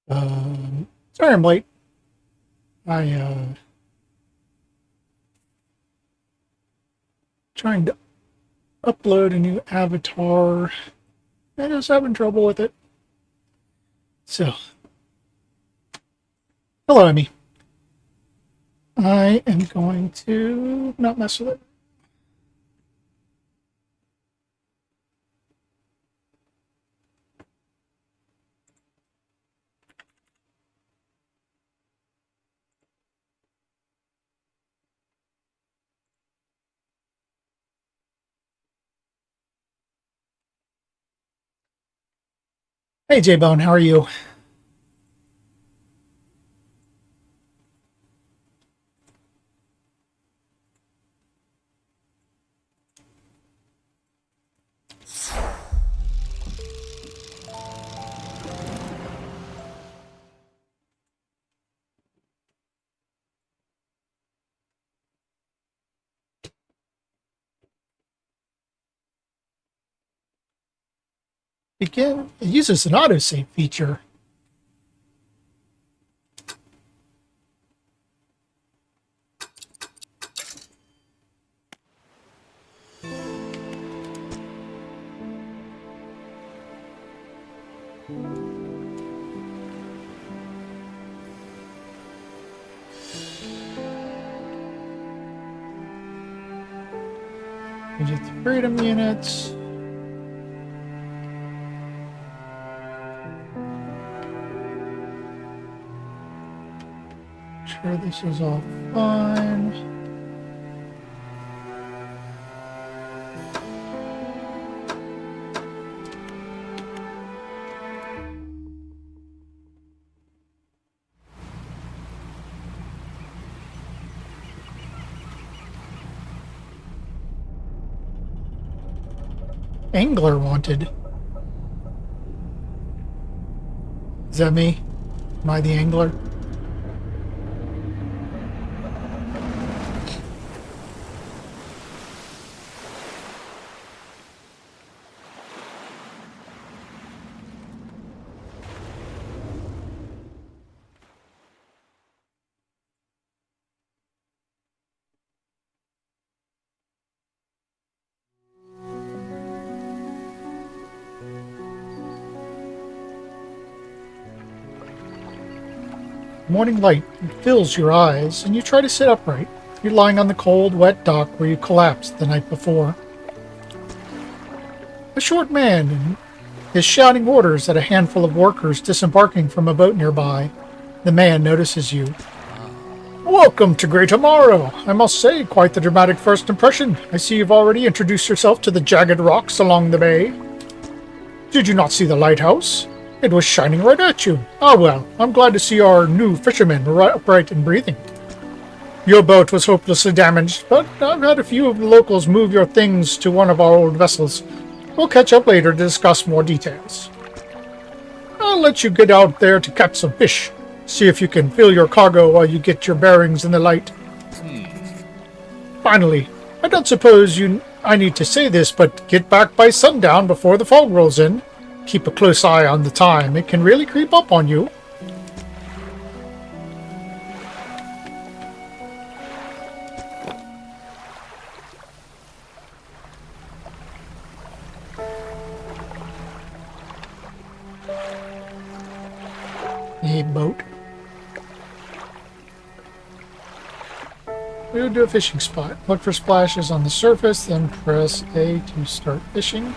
Sorry I'm late. I trying to upload a new avatar. I just having trouble with it. So, hello, Emmy. I am going to not mess with it. Hey, J Bone, how are you? Begin. It uses an autosave feature. Change it to freedom units. Sure, this is all fine. Angler wanted. Is that me? Am I the angler? Morning light fills your eyes, and you try to sit upright. You're lying on the cold, wet dock where you collapsed the night before. A short man is shouting orders at a handful of workers disembarking from a boat nearby. The man notices you. Welcome to Great Amaro. I must say, quite the dramatic first impression. I see you've already introduced yourself to the jagged rocks along the bay. Did you not see the lighthouse? It was shining right at you. Ah well, I'm glad to see our new fishermen upright and breathing. Your boat was hopelessly damaged, but I've had a few of the locals move your things to one of our old vessels. We'll catch up later to discuss more details. I'll let you get out there to catch some fish. See if you can fill your cargo while you get your bearings in the light. Finally, I don't suppose I need to say this, but get back by sundown before the fog rolls in. Keep a close eye on the time. It can really creep up on you. A boat. We'll do a fishing spot. Look for splashes on the surface, then press A to start fishing.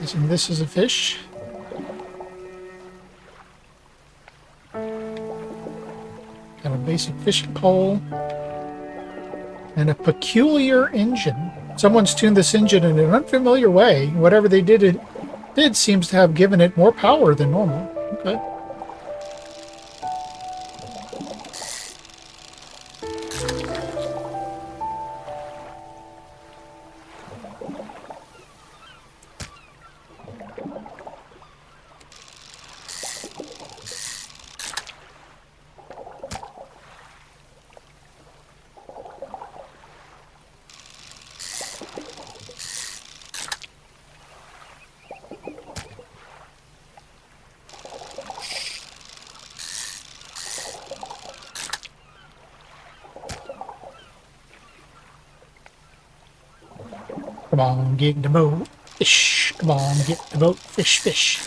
Guessing this is a fish. Got a basic fishing pole. And a peculiar engine. Someone's tuned this engine in an unfamiliar way. Whatever they did seems to have given it more power than normal. Okay. Come on, get in the boat. Fish. Come on, get in the boat. Fish, fish.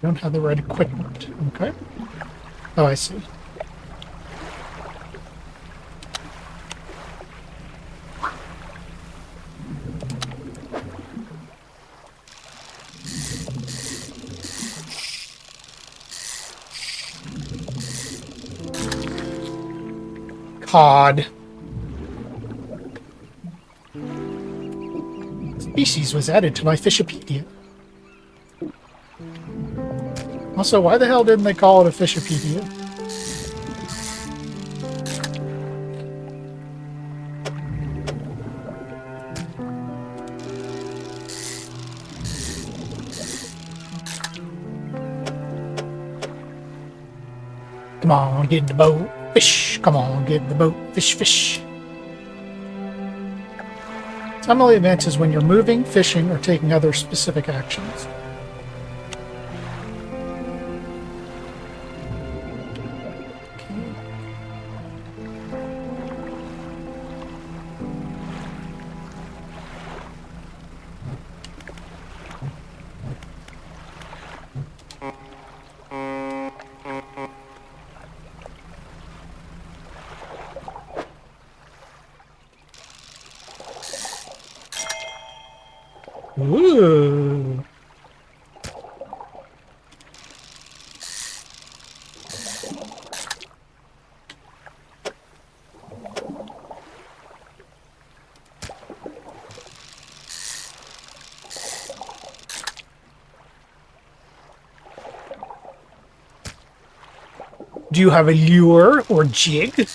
Don't have the right equipment. Okay. Oh, I see. Cod. Species was added to my Fishipedia. Also, why the hell didn't they call it a Fishipedia? Come on, get in the boat. Fish. Come on, get in the boat. Fish, fish. Time only advances when you're moving, fishing, or taking other specific actions. Ooh. Do you have a lure or jig?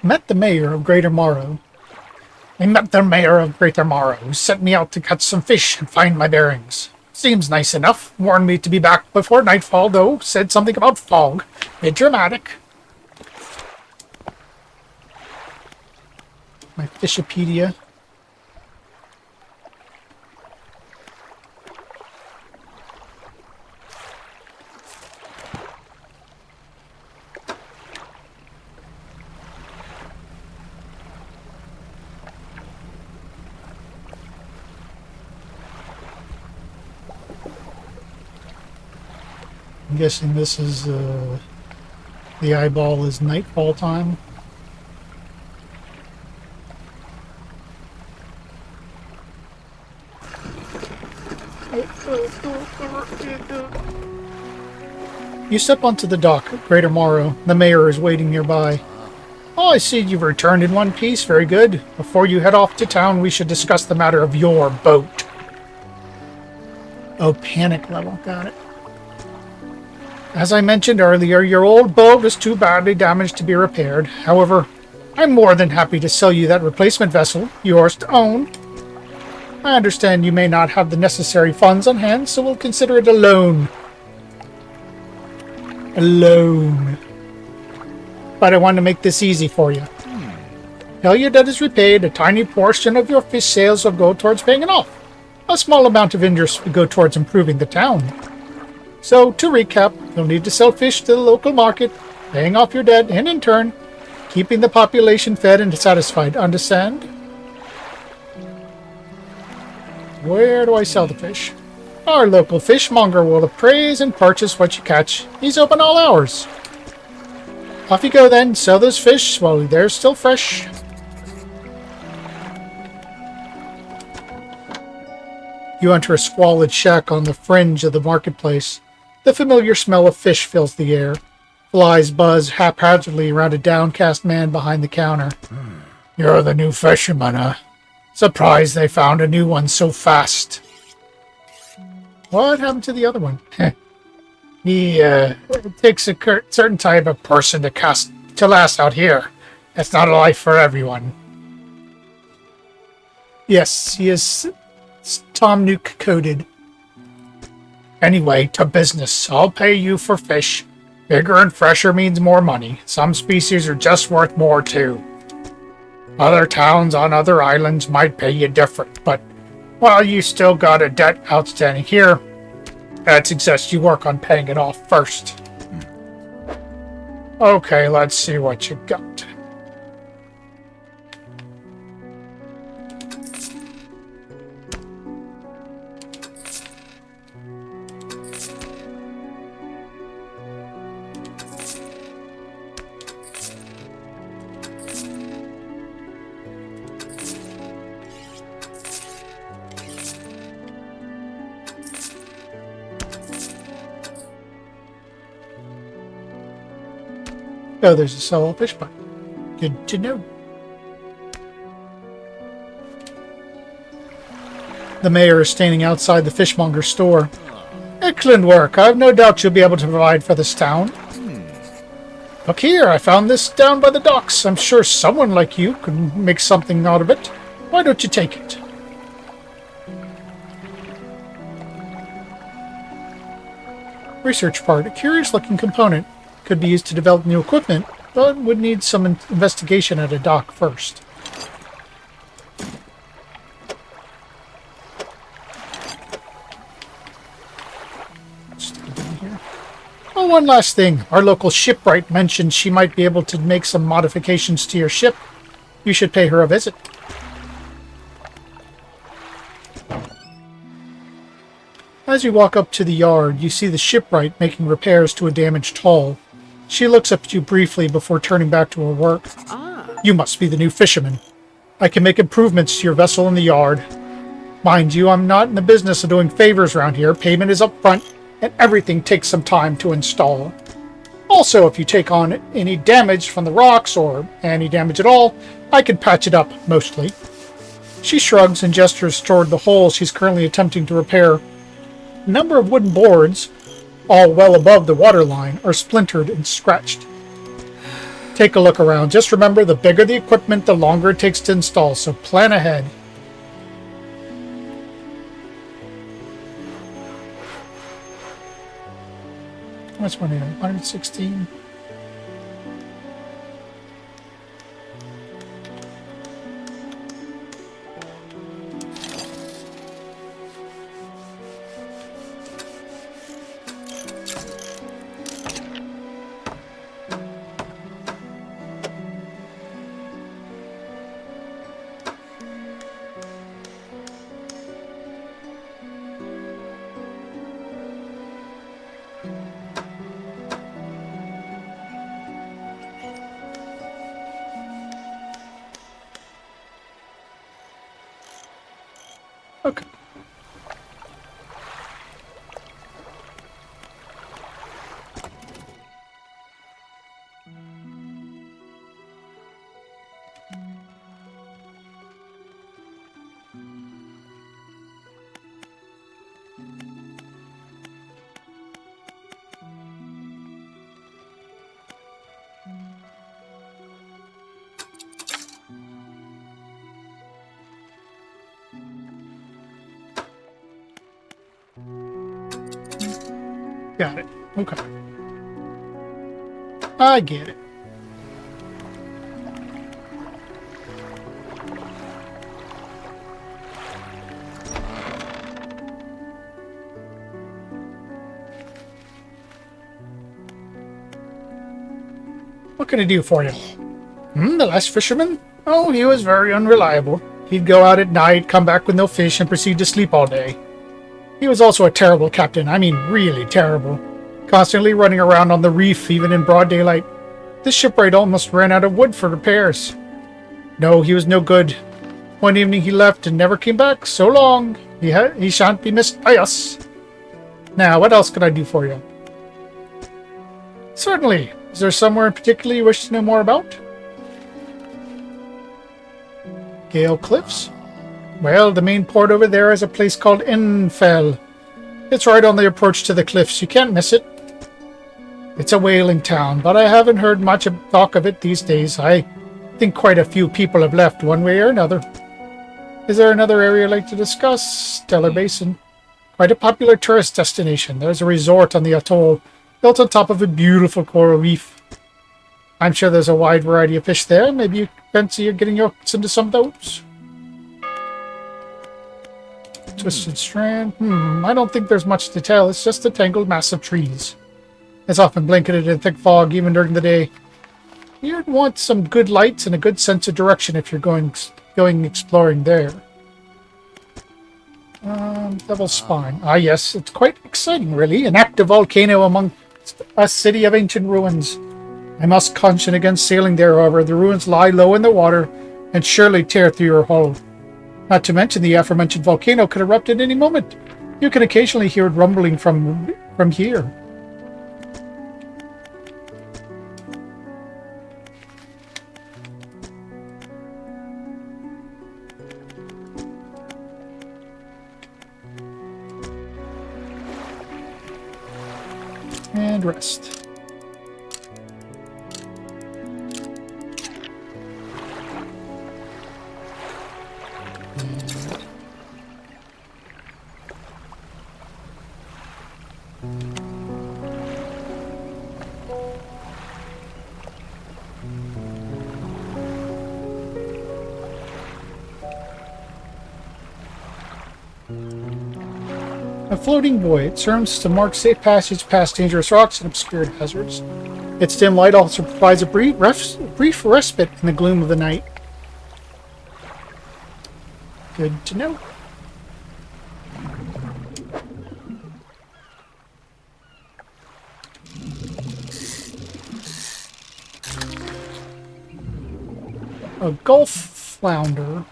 Met the mayor of Greater Morrow. I met the mayor of Greater Morrow, who sent me out to catch some fish and find my bearings. Seems nice enough. Warned me to be back before nightfall, though. Said something about fog. Bit dramatic. My Fishipedia. I'm guessing this is, the eyeball is nightfall time. You step onto the dock at Greater Morrow. The mayor is waiting nearby. Oh, I see you've returned in one piece. Very good. Before you head off to town, we should discuss the matter of your boat. Oh, panic level. Got it. As I mentioned earlier, your old boat is too badly damaged to be repaired. However, I'm more than happy to sell you that replacement vessel, yours to own. I understand you may not have the necessary funds on hand, so we'll consider it a loan. A loan. But I want to make this easy for you. Till your debt is repaid, a tiny portion of your fish sales will go towards paying it off. A small amount of interest will go towards improving the town. So, to recap, you'll need to sell fish to the local market, paying off your debt, and in turn, keeping the population fed and satisfied. Understand? Where do I sell the fish? Our local fishmonger will appraise and purchase what you catch. He's open all hours. Off you go then. Sell those fish while they're still fresh. You enter a squalid shack on the fringe of the marketplace. The familiar smell of fish fills the air. Flies buzz haphazardly around a downcast man behind the counter. You're the new fisherman, huh? Surprised they found a new one so fast. What happened to the other one? It takes a certain type of person to last out here. It's not a life for everyone. Yes, he is Tom Nook coded. Anyway, to business. I'll pay you for fish. Bigger and fresher means more money. Some species are just worth more, too. Other towns on other islands might pay you different, but, well, you still got a debt outstanding here. That suggests you work on paying it off first. Okay, let's see what you got. Oh, there's a solo fish bite. Good to know. The mayor is standing outside the fishmonger's store. Excellent work. I've no doubt you'll be able to provide for this town. Look here, I found this down by the docks. I'm sure someone like you could make something out of it. Why don't you take it? Research part. A curious-looking component. Could be used to develop new equipment, but would need some investigation at a dock first. Oh, one last thing. Our local shipwright mentioned she might be able to make some modifications to your ship. You should pay her a visit. As you walk up to the yard, you see the shipwright making repairs to a damaged hull. She looks up at you briefly before turning back to her work. You must be the new fisherman. I can make improvements to your vessel in the yard. Mind you, I'm not in the business of doing favors around here. Payment is up front, and everything takes some time to install. Also, if you take on any damage from the rocks, or any damage at all, I can patch it up, mostly. She shrugs and gestures toward the hole she's currently attempting to repair. A number of wooden boards, all well above the waterline, are splintered and scratched. Take a look around. Just remember, the bigger the equipment, the longer it takes to install, so plan ahead. What's one here? 116. Okay. Got it. Okay. I get it. What can I do for you? The last fisherman? Oh, he was very unreliable. He'd go out at night, come back with no fish, and proceed to sleep all day. He was also a terrible captain. I mean, really terrible. Constantly running around on the reef, even in broad daylight. This shipwright almost ran out of wood for repairs. No, he was no good. One evening he left and never came back. So long. He shan't be missed by us. Now, what else can I do for you? Certainly. Is there somewhere in particular you wish to know more about? Gale Cliffs? Well, the main port over there is a place called Infell. It's right on the approach to the cliffs. You can't miss it. It's a whaling town, but I haven't heard much talk of it these days. I think quite a few people have left one way or another. Is there another area you'd like to discuss? Stellar Basin. Quite a popular tourist destination. There's a resort on the atoll, built on top of a beautiful coral reef. I'm sure there's a wide variety of fish there. Maybe you fancy getting your hooks into some of those? Twisted Strand. I don't think there's much to tell. It's just a tangled mass of trees. It's often blanketed in thick fog, even during the day. You'd want some good lights and a good sense of direction if you're going exploring there. Devil's Spine. Ah, yes, it's quite exciting, really. An active volcano among a city of ancient ruins. I must caution against sailing there, however. The ruins lie low in the water and surely tear through your hull. Not to mention the aforementioned volcano could erupt at any moment. You can occasionally hear it rumbling from here. And rest. A floating buoy. It serves to mark safe passage past dangerous rocks and obscure hazards. Its dim light also provides a brief respite in the gloom of the night. Good to know. A Gulf flounder.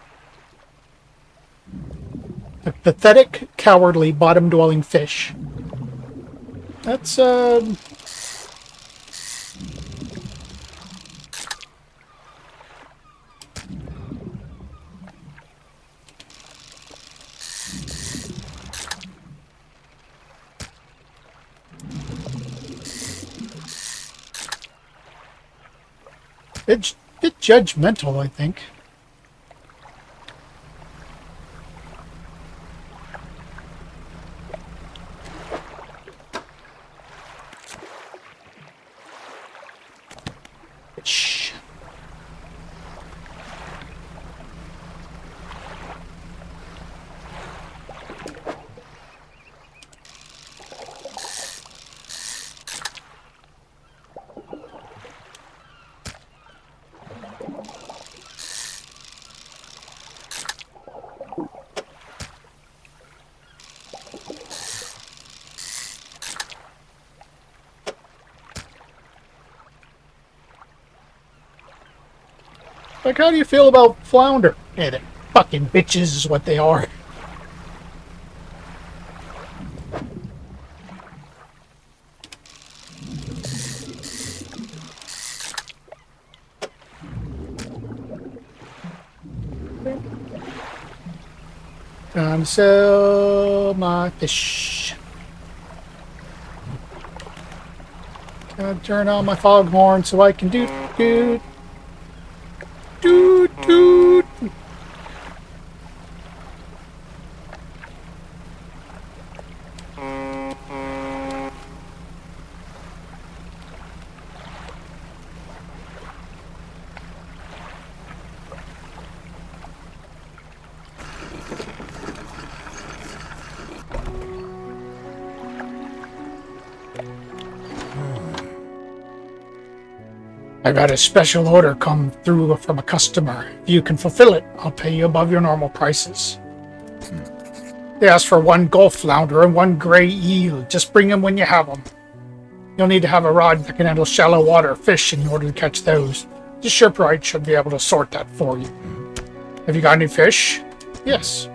A pathetic, cowardly, bottom-dwelling fish. That's, bit judgmental, I think. Like, how do you feel about flounder? Yeah, they're fucking bitches is what they are. Time to sell my fish. Gotta turn on my foghorn so I can doot. I've had a special order come through from a customer. If you can fulfill it, I'll pay you above your normal prices. They asked for 1 Gulf flounder and 1 gray eel. Just bring them when you have them. You'll need to have a rod that can handle shallow water fish in order to catch those. The shipwright should be able to sort that for you. Have you got any fish? Yes.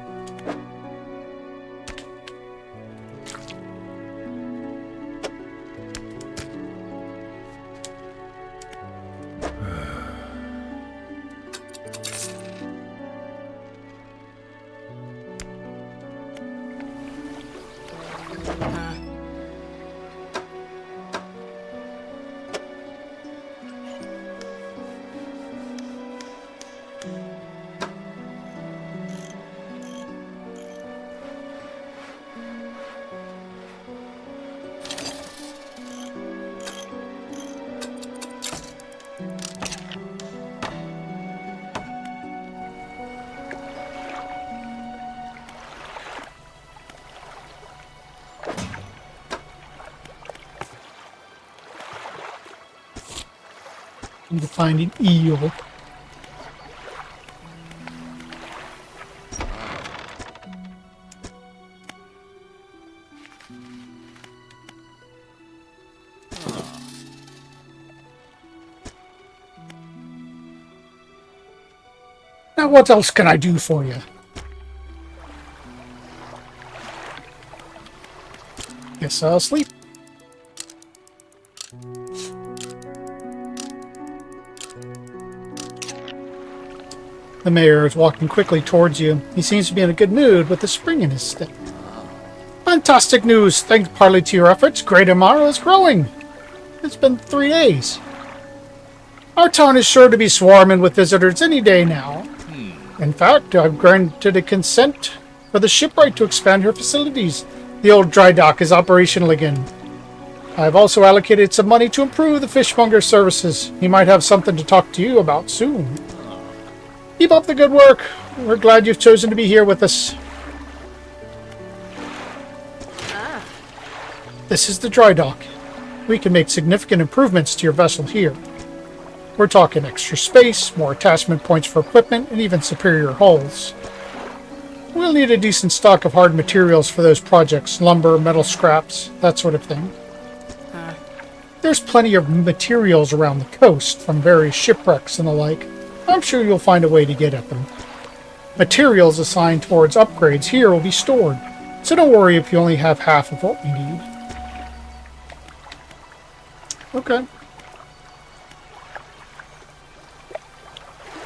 Need to find an eel. Now, what else can I do for you? Guess I'll sleep. The mayor is walking quickly towards you. He seems to be in a good mood with a spring in his step. Fantastic news! Thanks partly to your efforts, Great Amaro is growing. It's been 3 days. Our town is sure to be swarming with visitors any day now. In fact, I've granted a consent for the shipwright to expand her facilities. The old dry dock is operational again. I've also allocated some money to improve the fishmonger's services. He might have something to talk to you about soon. Keep up the good work. We're glad you've chosen to be here with us. This is the dry dock. We can make significant improvements to your vessel here. We're talking extra space, more attachment points for equipment, and even superior hulls. We'll need a decent stock of hard materials for those projects, lumber, metal scraps, that sort of thing. There's plenty of materials around the coast, from various shipwrecks and the like. I'm sure you'll find a way to get at them. Materials assigned towards upgrades here will be stored, so don't worry if you only have half of what we need. Okay.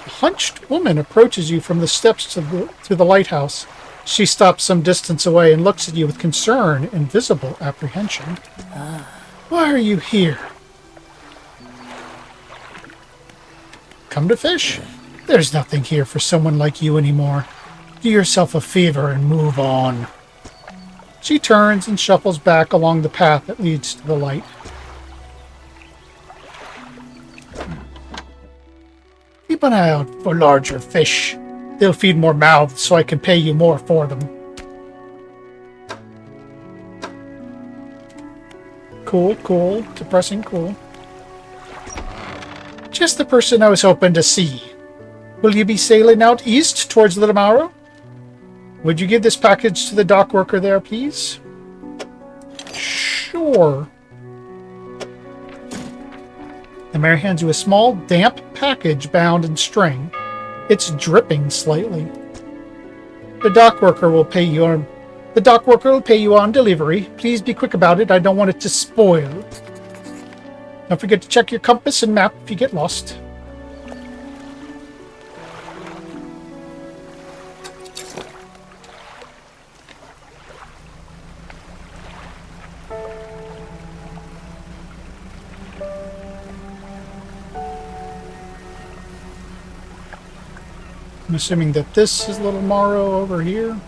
A hunched woman approaches you from the steps to the lighthouse. She stops some distance away and looks at you with concern and visible apprehension. Why are you here? Come to fish? There's nothing here for someone like you anymore. Do yourself a favor and move on. She turns and shuffles back along the path that leads to the light. Keep an eye out for larger fish. They'll feed more mouths, so I can pay you more for them. Cool, cool. Depressing, cool. Just the person I was hoping to see. Will you be sailing out east towards Little Morrow? Would you give this package to the dock worker there, please? Sure. The mayor hands you a small, damp package bound in string. It's dripping slightly. The dock worker will pay you on delivery. Please be quick about it. I don't want it to spoil. Don't forget to check your compass and map if you get lost. I'm assuming that this is Little Morrow over here.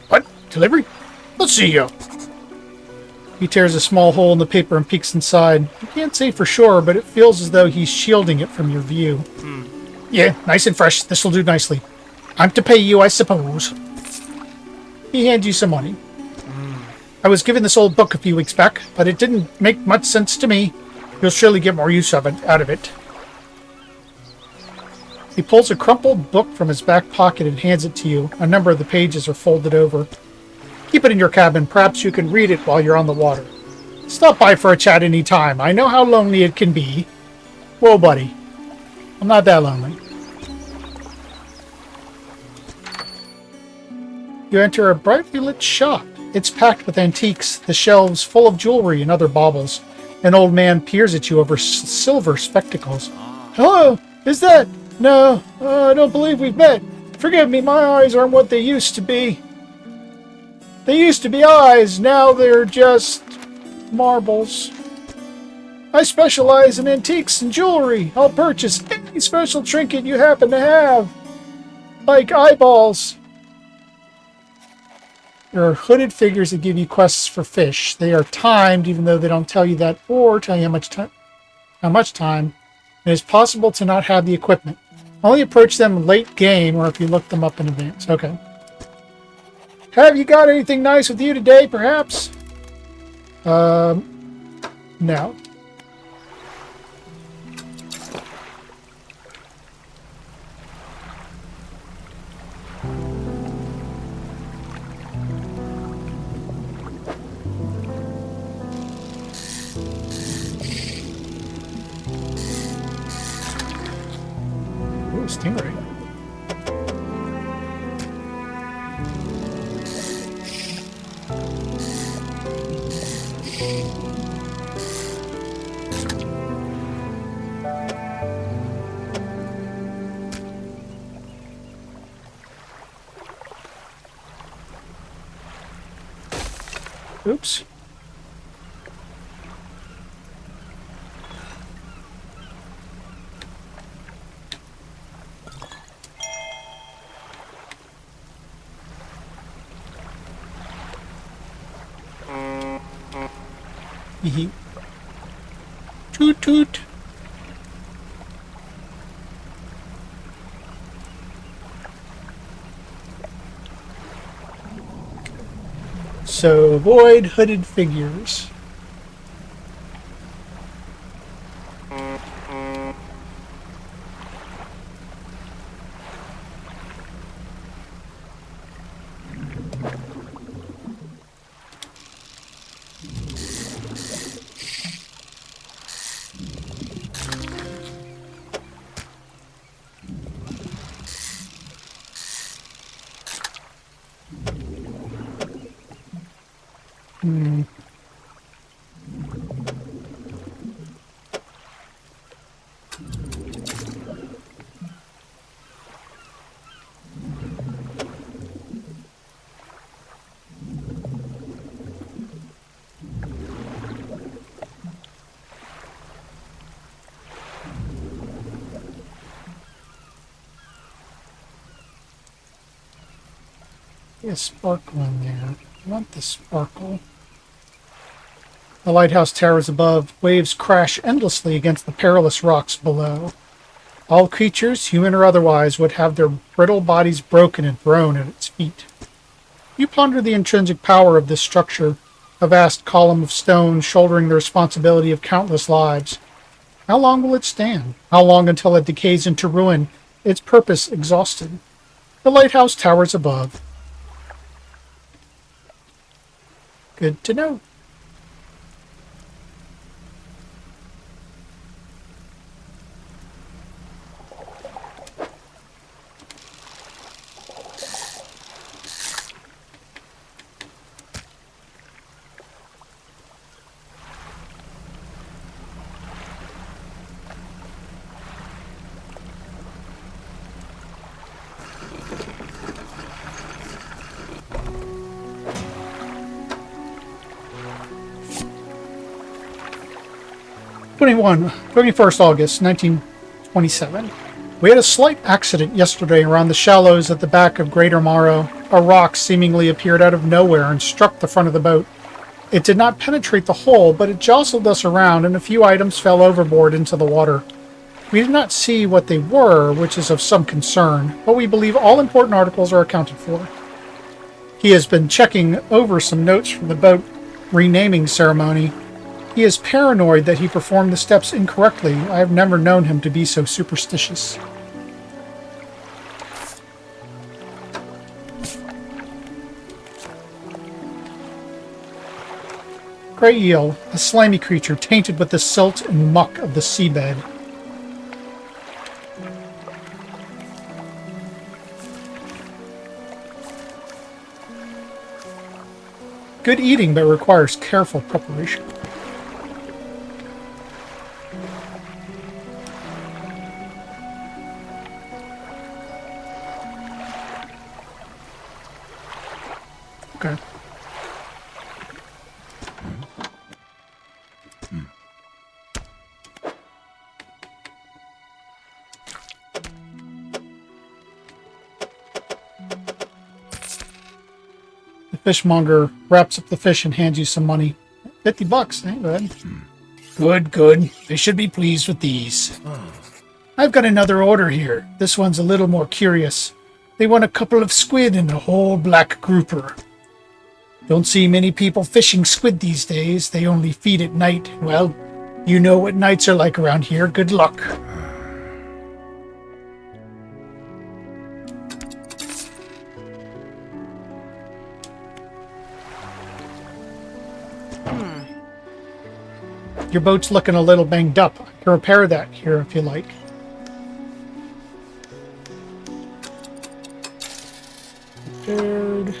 What? Delivery? Let's see you. He tears a small hole in the paper and peeks inside. You can't say for sure, but it feels as though he's shielding it from your view. Yeah, nice and fresh. This'll do nicely. I'm to pay you, I suppose. He hands you some money. I was given this old book a few weeks back, but it didn't make much sense to me. You'll surely get more use out of it. He pulls a crumpled book from his back pocket and hands it to you. A number of the pages are folded over. Keep it in your cabin. Perhaps you can read it while you're on the water. Stop by for a chat any time. I know how lonely it can be. Whoa, buddy. I'm not that lonely. You enter a brightly lit shop. It's packed with antiques, the shelves full of jewelry and other baubles. An old man peers at you over silver spectacles. Hello, is that? No, I don't believe we've met. Forgive me, my eyes aren't what they used to be. They used to be eyes, now they're just marbles. I specialize in antiques and jewelry. I'll purchase any special trinket you happen to have. Like eyeballs. There are hooded figures that give you quests for fish. They are timed, even though they don't tell you that or tell you how much time. It is possible to not have the equipment. Only approach them late game or if you look them up in advance. Okay. Have you got anything nice with you today, perhaps? No. Ooh, stingray. Oops. Hee toot toot. So avoid hooded figures. A sparkle in there. I want the sparkle. The lighthouse towers above. Waves crash endlessly against the perilous rocks below. All creatures, human or otherwise, would have their brittle bodies broken and thrown at its feet. You ponder the intrinsic power of this structure, a vast column of stone shouldering the responsibility of countless lives. How long will it stand? How long until it decays into ruin, its purpose exhausted? The lighthouse towers above. Good to know. #21, 31st August, 1927. We had a slight accident yesterday around the shallows at the back of Greater Morrow. A rock seemingly appeared out of nowhere and struck the front of the boat. It did not penetrate the hull, but it jostled us around and a few items fell overboard into the water. We did not see what they were, which is of some concern, but we believe all important articles are accounted for. He has been checking over some notes from the boat renaming ceremony. He is paranoid that he performed the steps incorrectly. I have never known him to be so superstitious. Gray eel, a slimy creature tainted with the silt and muck of the seabed. Good eating, but requires careful preparation. Okay. The fishmonger wraps up the fish and hands you some money. $50, ain't bad. Good, good. They should be pleased with these. I've got another order here. This one's a little more curious. They want a couple of squid and a whole black grouper. Don't see many people fishing squid these days. They only feed at night. Well, you know what nights are like around here. Good luck. Your boat's looking a little banged up. I can repair that here if you like. Repaired.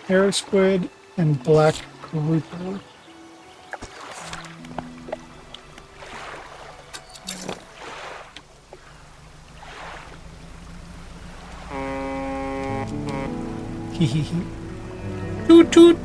Arrow squid and black grouper. Hee hee hee. Toot toot.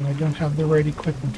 I don't have the right equipment.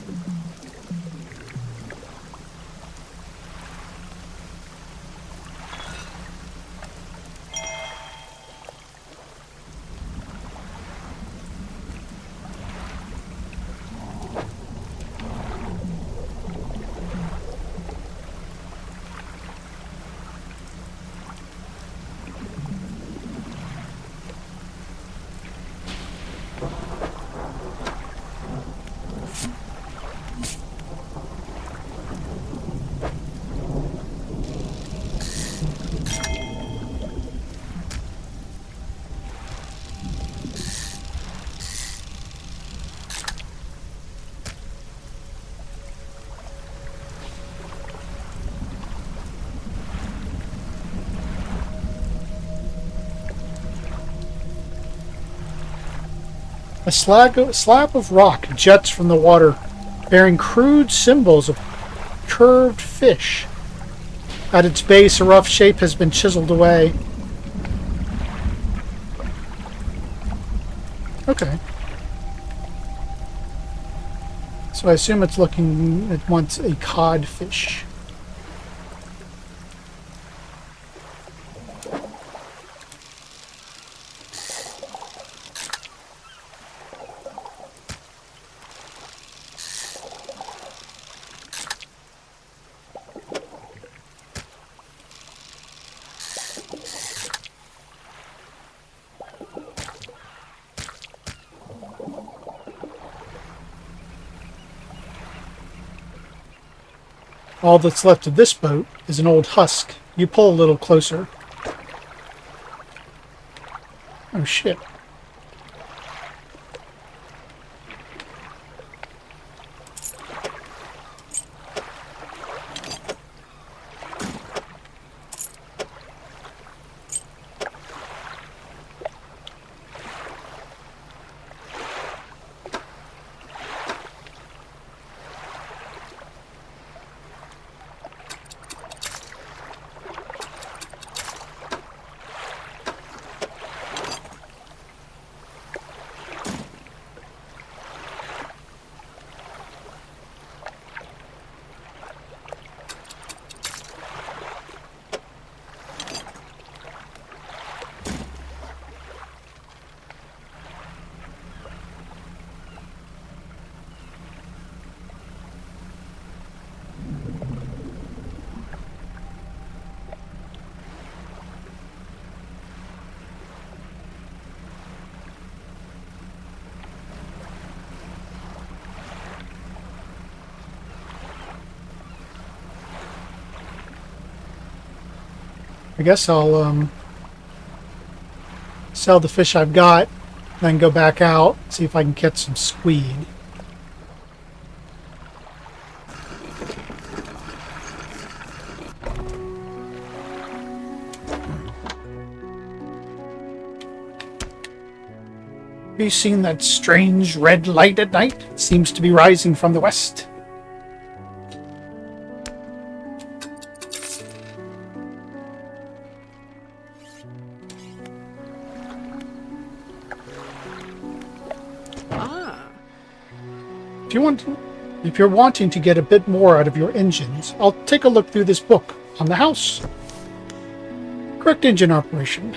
A slab of rock jets from the water, bearing crude symbols of curved fish. At its base, a rough shape has been chiseled away. Okay. So I assume it wants a codfish. All that's left of this boat is an old husk. You pull a little closer. Oh shit. I guess I'll sell the fish I've got, then go back out, see if I can catch some squid. Have you seen that strange red light at night? It seems to be rising from the west. If you're wanting to get a bit more out of your engines, I'll take a look through this book on the house. Correct engine operation.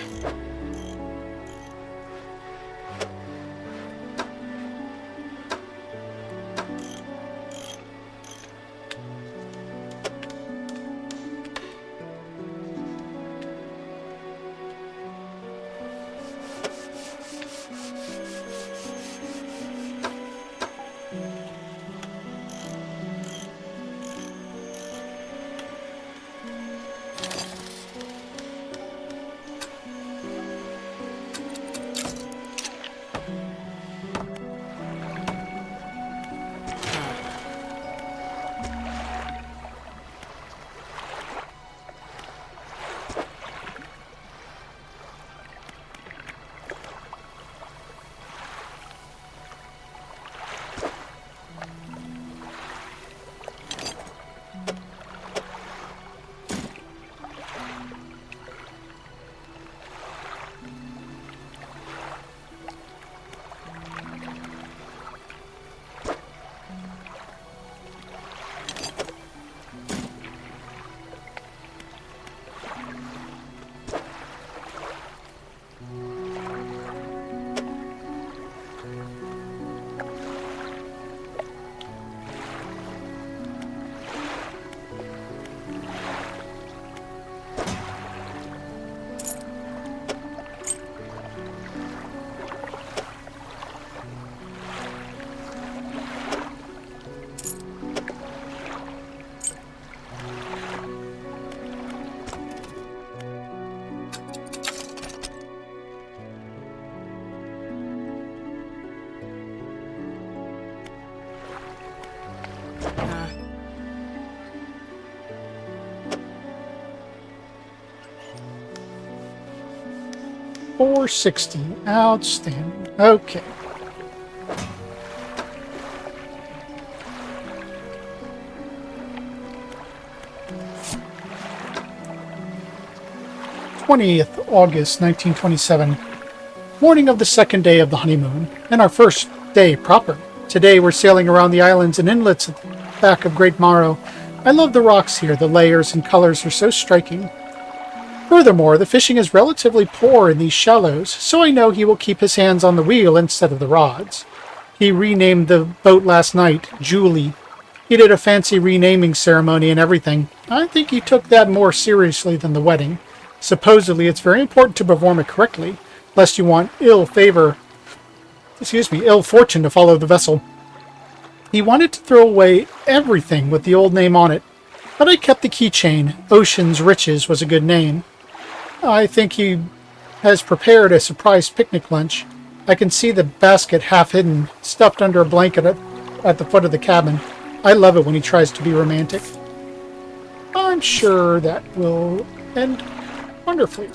$460. Outstanding. Okay. 20th August 1927. Morning of the second day of the honeymoon, and our first day proper. Today we're sailing around the islands and inlets at the back of Great Morrow. I love the rocks here. The layers and colors are so striking. Furthermore, the fishing is relatively poor in these shallows, so I know he will keep his hands on the wheel instead of the rods. He renamed the boat last night, Julie. He did a fancy renaming ceremony and everything. I think he took that more seriously than the wedding. Supposedly, it's very important to perform it correctly, lest you want ill fortune to follow the vessel. He wanted to throw away everything with the old name on it, but I kept the keychain. Ocean's Riches was a good name. I think he has prepared a surprise picnic lunch. I can see the basket half hidden, stuffed under a blanket at the foot of the cabin. I love it when he tries to be romantic. I'm sure that will end wonderfully.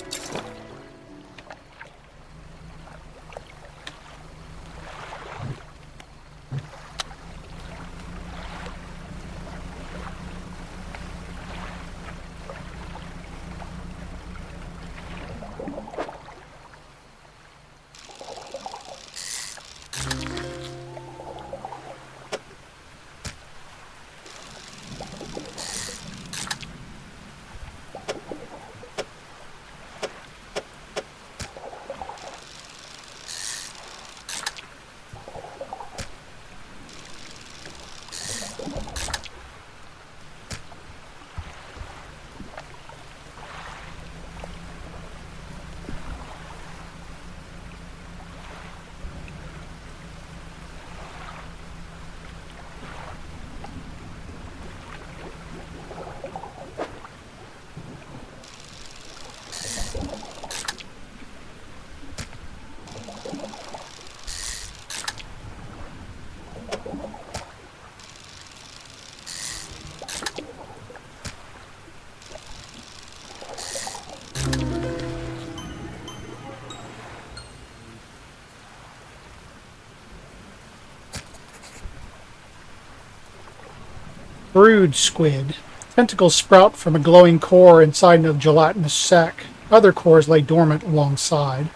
Brood squid. Tentacles sprout from a glowing core inside a gelatinous sac. Other cores lay dormant alongside.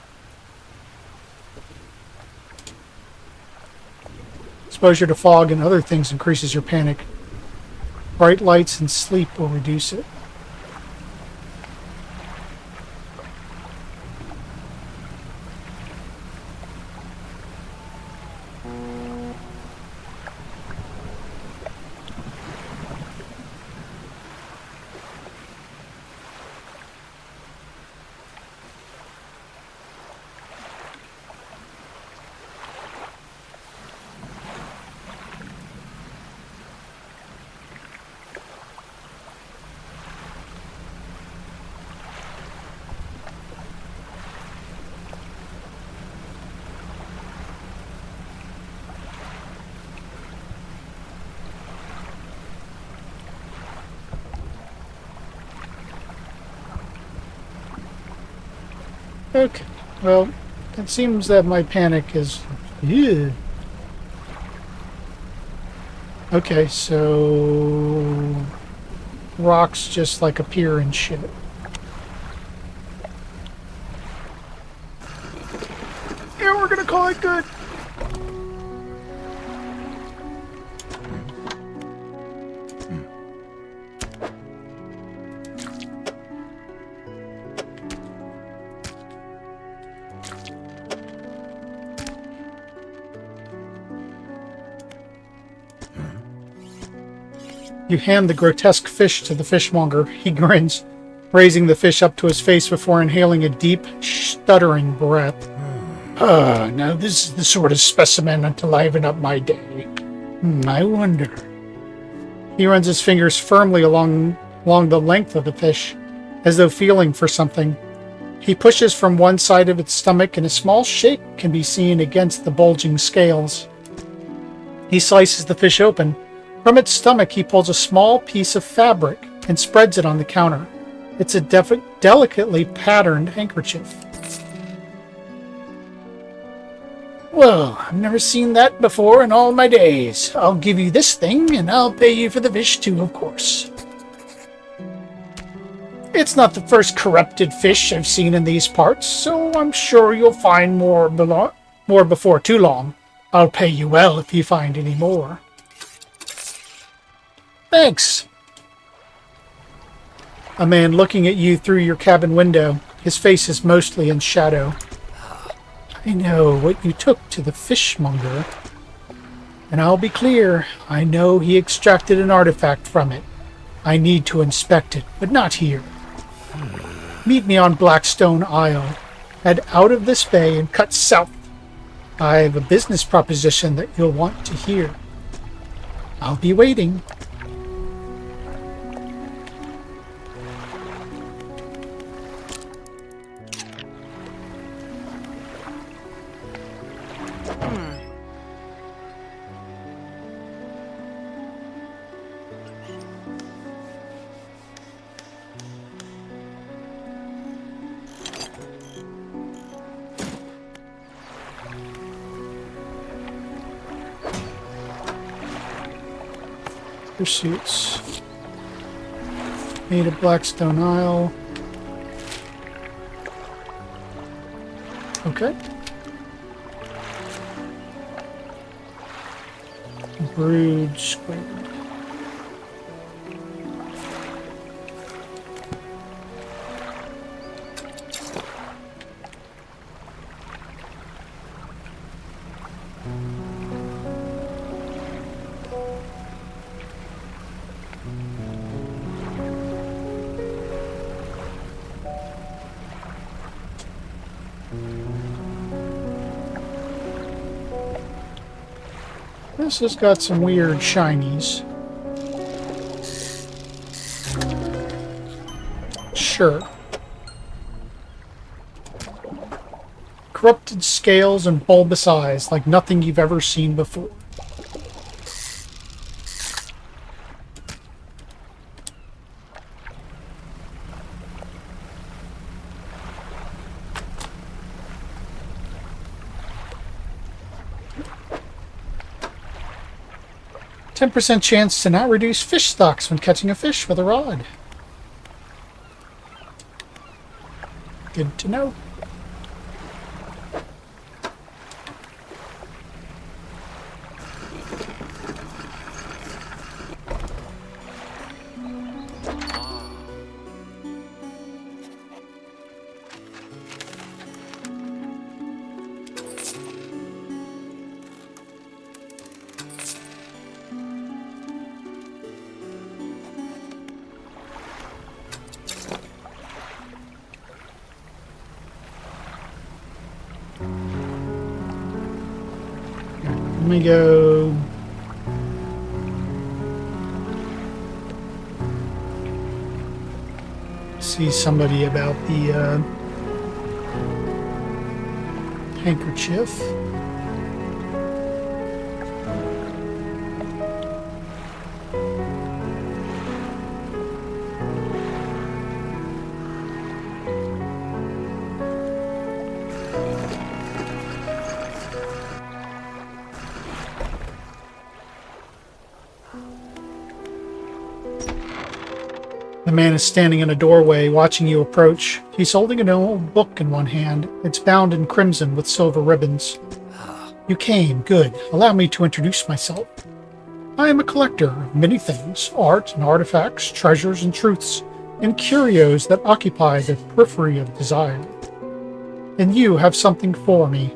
Exposure to fog and other things increases your panic. Bright lights and sleep will reduce it. Okay, well, it seems that my panic is... Ew. Okay, so... rocks just like appear and shit. Yeah, we're gonna call it good. You hand the grotesque fish to the fishmonger. He grins, raising the fish up to his face before inhaling a deep, stuttering breath. Now this is the sort of specimen to liven up my day. I wonder. He runs his fingers firmly along the length of the fish, as though feeling for something. He pushes from one side of its stomach, and a small shake can be seen against the bulging scales. He slices the fish open. From its stomach, he pulls a small piece of fabric and spreads it on the counter. It's a delicately patterned handkerchief. Well, I've never seen that before in all my days. I'll give you this thing, and I'll pay you for the fish too, of course. It's not the first corrupted fish I've seen in these parts, so I'm sure you'll find more before too long. I'll pay you well if you find any more. Thanks. A man looking at you through your cabin window. His face is mostly in shadow. I know what you took to the fishmonger. And I'll be clear, I know he extracted an artifact from it. I need to inspect it, but not here. Meet me on Blackstone Isle. Head out of this bay and cut south. I have a business proposition that you'll want to hear. I'll be waiting. Pursuits. Made of Blackstone Isle. Okay. Brood squid. This has got some weird shinies. Sure. Corrupted scales and bulbous eyes, like nothing you've ever seen before. %10 chance to not reduce fish stocks when catching a fish with a rod. Good to know. Let me go see somebody about the handkerchief. The man is standing in a doorway, watching you approach. He's holding an old book in one hand. It's bound in crimson with silver ribbons. You came. Good. Allow me to introduce myself. I am a collector of many things, art and artifacts, treasures and truths, and curios that occupy the periphery of desire. And you have something for me.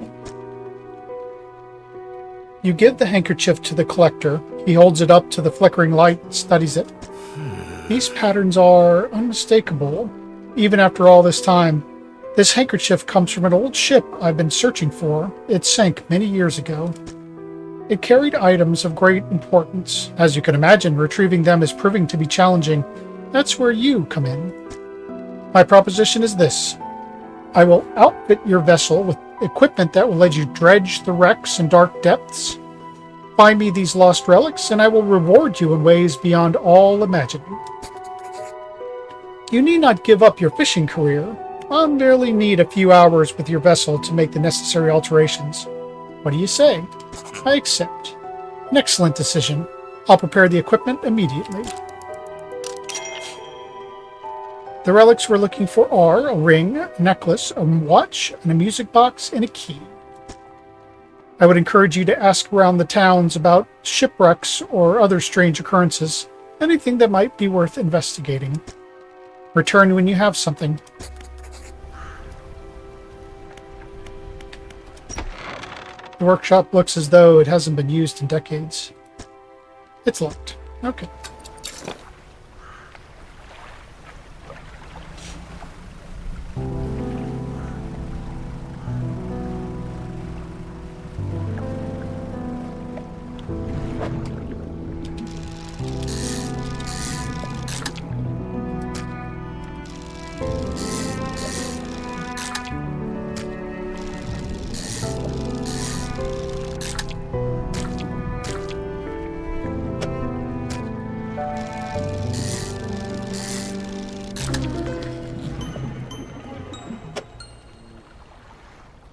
You give the handkerchief to the collector. He holds it up to the flickering light and studies it. These patterns are unmistakable, even after all this time. This handkerchief comes from an old ship I've been searching for. It sank many years ago. It carried items of great importance. As you can imagine, retrieving them is proving to be challenging. That's where you come in. My proposition is this. I will outfit your vessel with equipment that will let you dredge the wrecks in dark depths. Find me these lost relics, and I will reward you in ways beyond all imagining. You need not give up your fishing career. I'll merely need a few hours with your vessel to make the necessary alterations. What do you say? I accept. An excellent decision. I'll prepare the equipment immediately. The relics we're looking for are a ring, a necklace, a watch, and a music box, and a key. I would encourage you to ask around the towns about shipwrecks or other strange occurrences, anything that might be worth investigating. Return when you have something. The workshop looks as though it hasn't been used in decades. It's locked. Okay.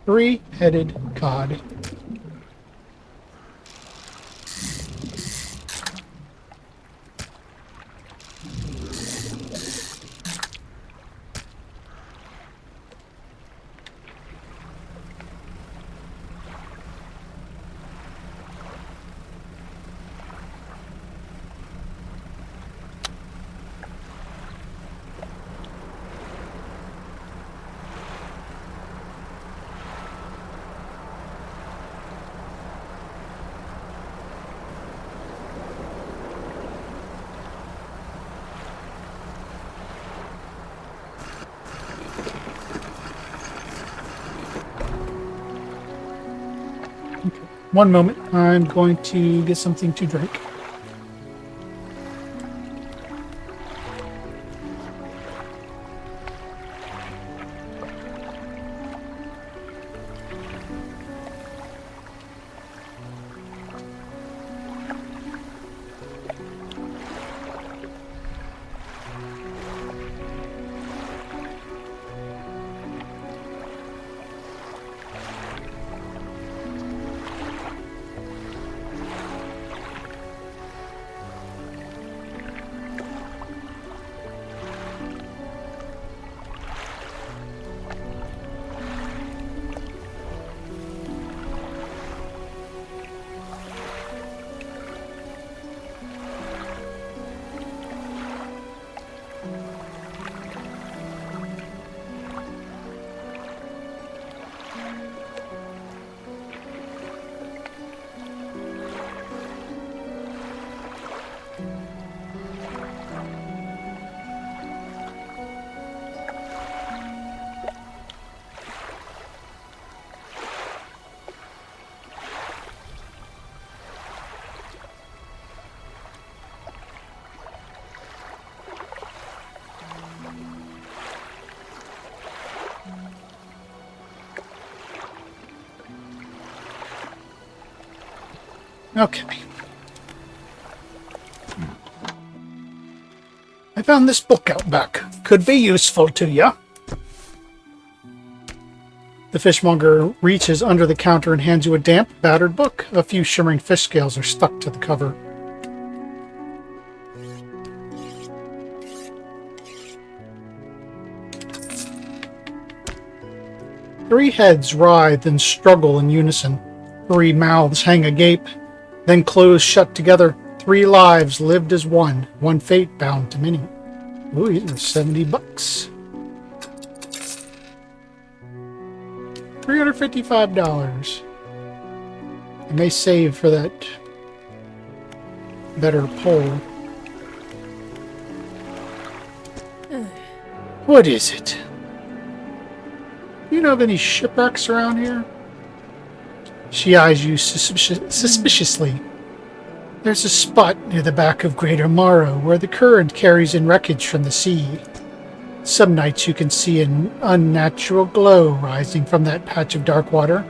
Three-headed cod. One moment, I'm going to get something to drink. Okay. I found this book out back. Could be useful to ya. The fishmonger reaches under the counter and hands you a damp, battered book. A few shimmering fish scales are stuck to the cover. Three heads writhe and struggle in unison. Three mouths hang agape, then close shut together. Three lives lived as one. One fate bound to many. Ooh, these are $70. $355. I may save for that better pole. What is it? You know of any shipwrecks around here? She eyes you suspiciously. There's a spot near the back of Greater Morrow where the current carries in wreckage from the sea. Some nights you can see an unnatural glow rising from that patch of dark water.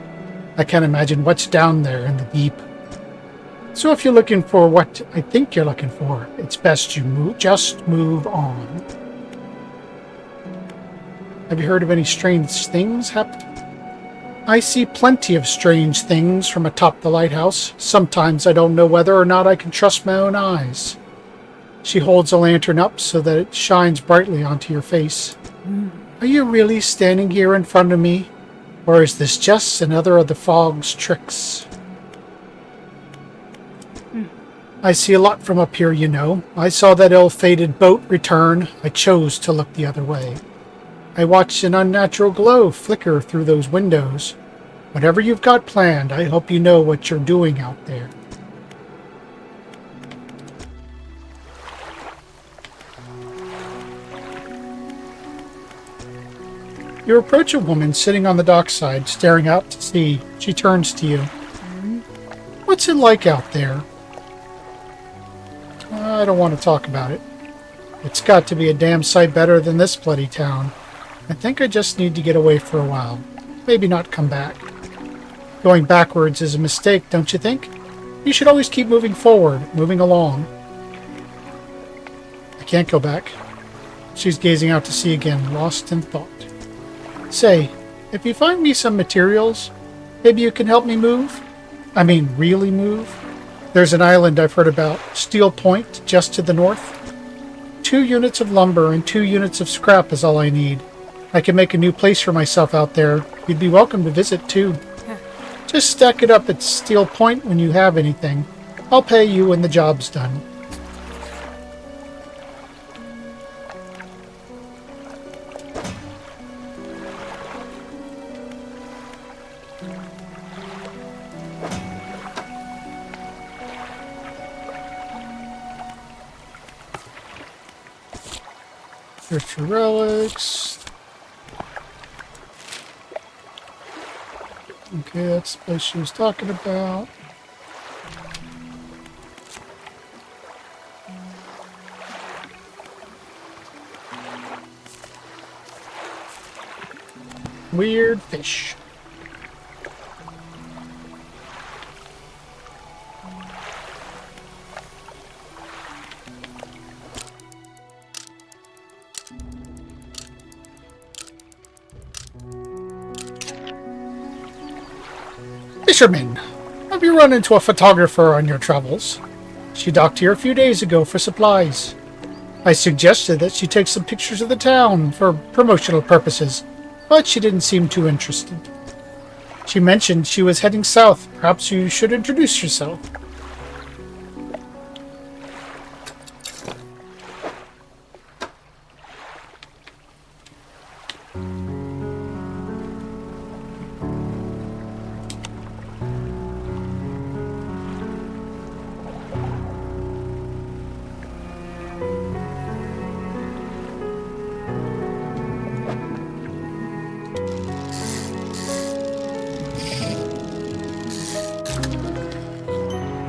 I can't imagine what's down there in the deep. So if you're looking for what I think you're looking for, it's best you just move on. Have you heard of any strange things happening? I see plenty of strange things from atop the lighthouse. Sometimes I don't know whether or not I can trust my own eyes. She holds a lantern up so that it shines brightly onto your face. Are you really standing here in front of me? Or is this just another of the fog's tricks? I see a lot from up here, you know. I saw that ill-fated boat return. I chose to look the other way. I watched an unnatural glow flicker through those windows. Whatever you've got planned, I hope you know what you're doing out there. You approach a woman sitting on the dockside, staring out to sea. She turns to you. What's it like out there? I don't want to talk about it. It's got to be a damn sight better than this bloody town. I think I just need to get away for a while. Maybe not come back. Going backwards is a mistake, don't you think? You should always keep moving forward, moving along. I can't go back. She's gazing out to sea again, lost in thought. Say, if you find me some materials, maybe you can help me move? I mean, really move? There's an island I've heard about, Steel Point, just to the north. 2 units of lumber and 2 units of scrap is all I need. I can make a new place for myself out there. You'd be welcome to visit, too. Just stack it up at Steel Point when you have anything. I'll pay you when the job's done. There's your relics. Okay, that's the place she was talking about. Weird fish. Fisherman, have you run into a photographer on your travels? She docked here a few days ago for supplies. I suggested that she take some pictures of the town for promotional purposes, but she didn't seem too interested. She mentioned she was heading south. Perhaps you should introduce yourself.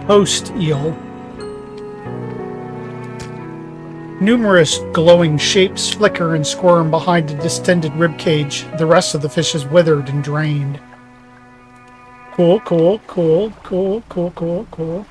Host eel. Numerous glowing shapes flicker and squirm behind a distended ribcage. The rest of the fish is withered and drained. Cool, cool, cool, cool, cool, cool, cool.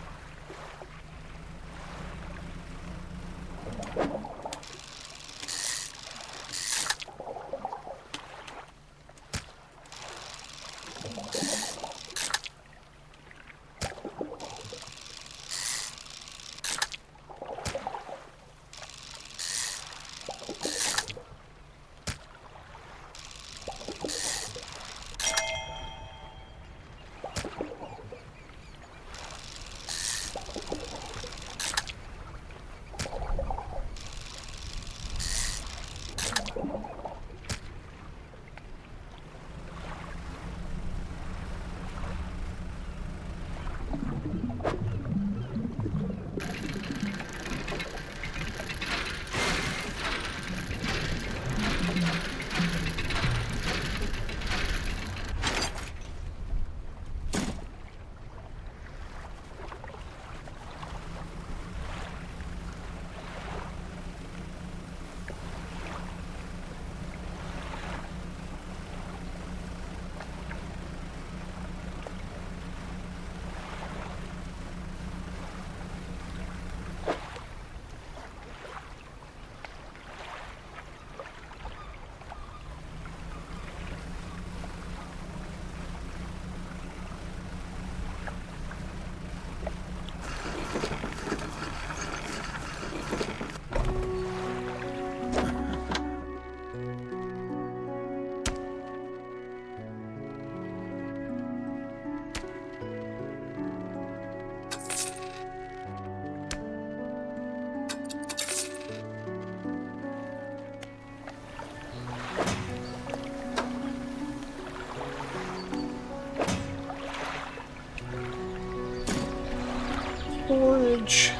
dredge.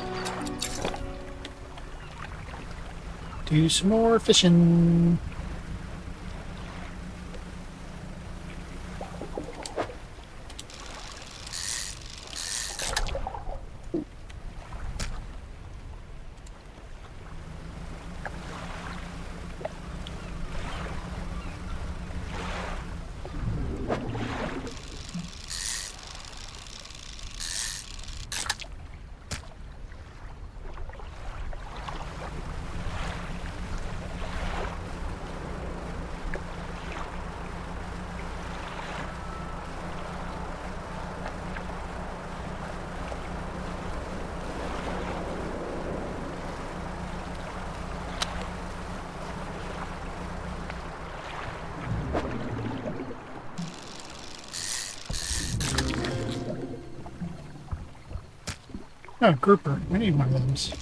Do some more fishing. Oh, grouper. I need one of those.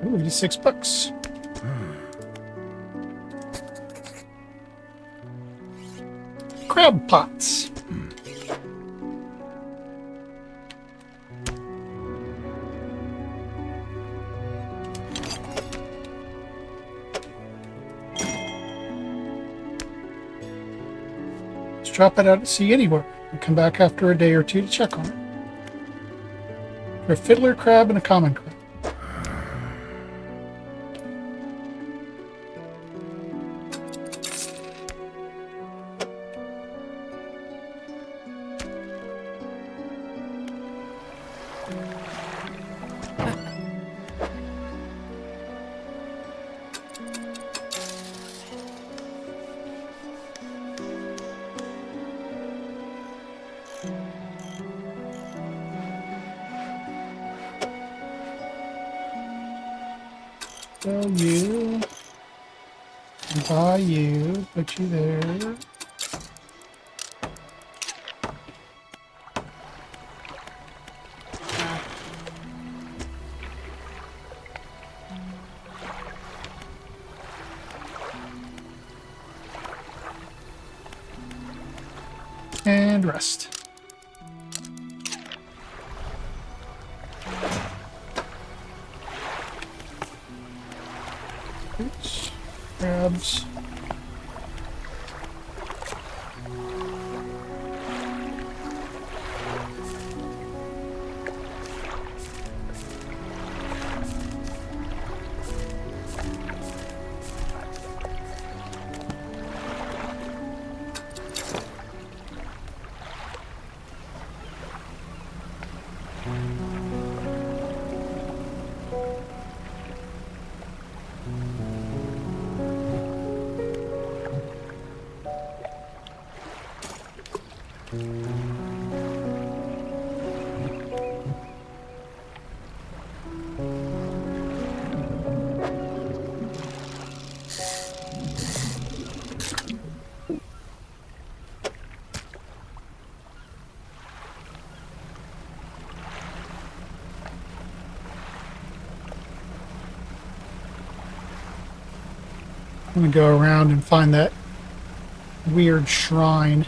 Ooh, $86. Crab pots. Let's drop it out at sea anywhere and come back after a day or two to check on it. For a fiddler crab and a common crab. Sell you. And buy you. Put you there. And rest. Oops. Crabs. I'm gonna go around and find that weird shrine.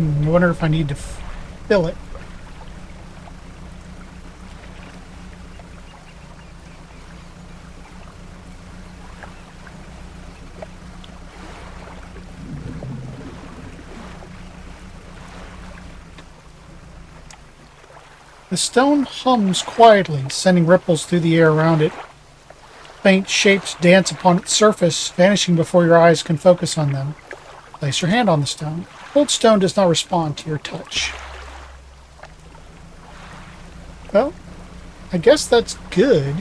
I wonder if I need to fill it. The stone hums quietly, sending ripples through the air around it. Faint shapes dance upon its surface, vanishing before your eyes can focus on them. Place your hand on the stone. Cold stone does not respond to your touch. Well, I guess that's good.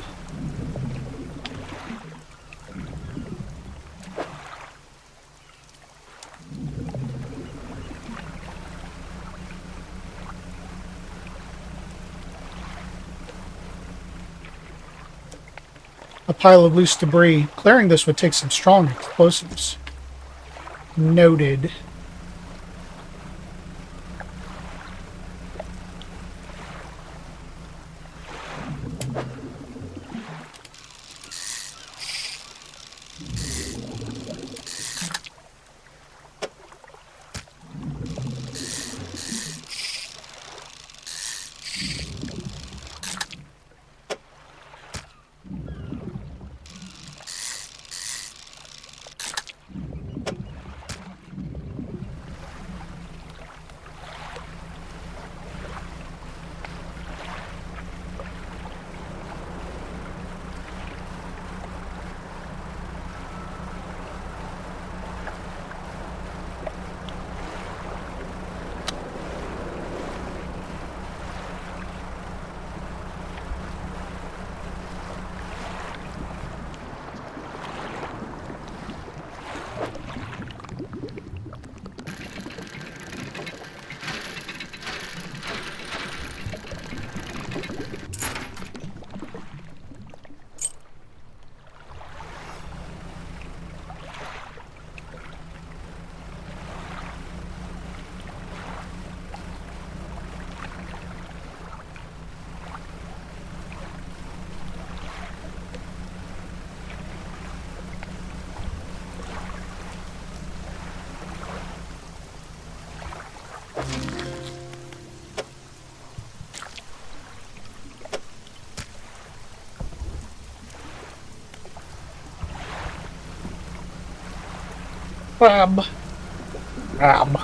A pile of loose debris. Clearing this would take some strong explosives. Noted. Crab. Crab.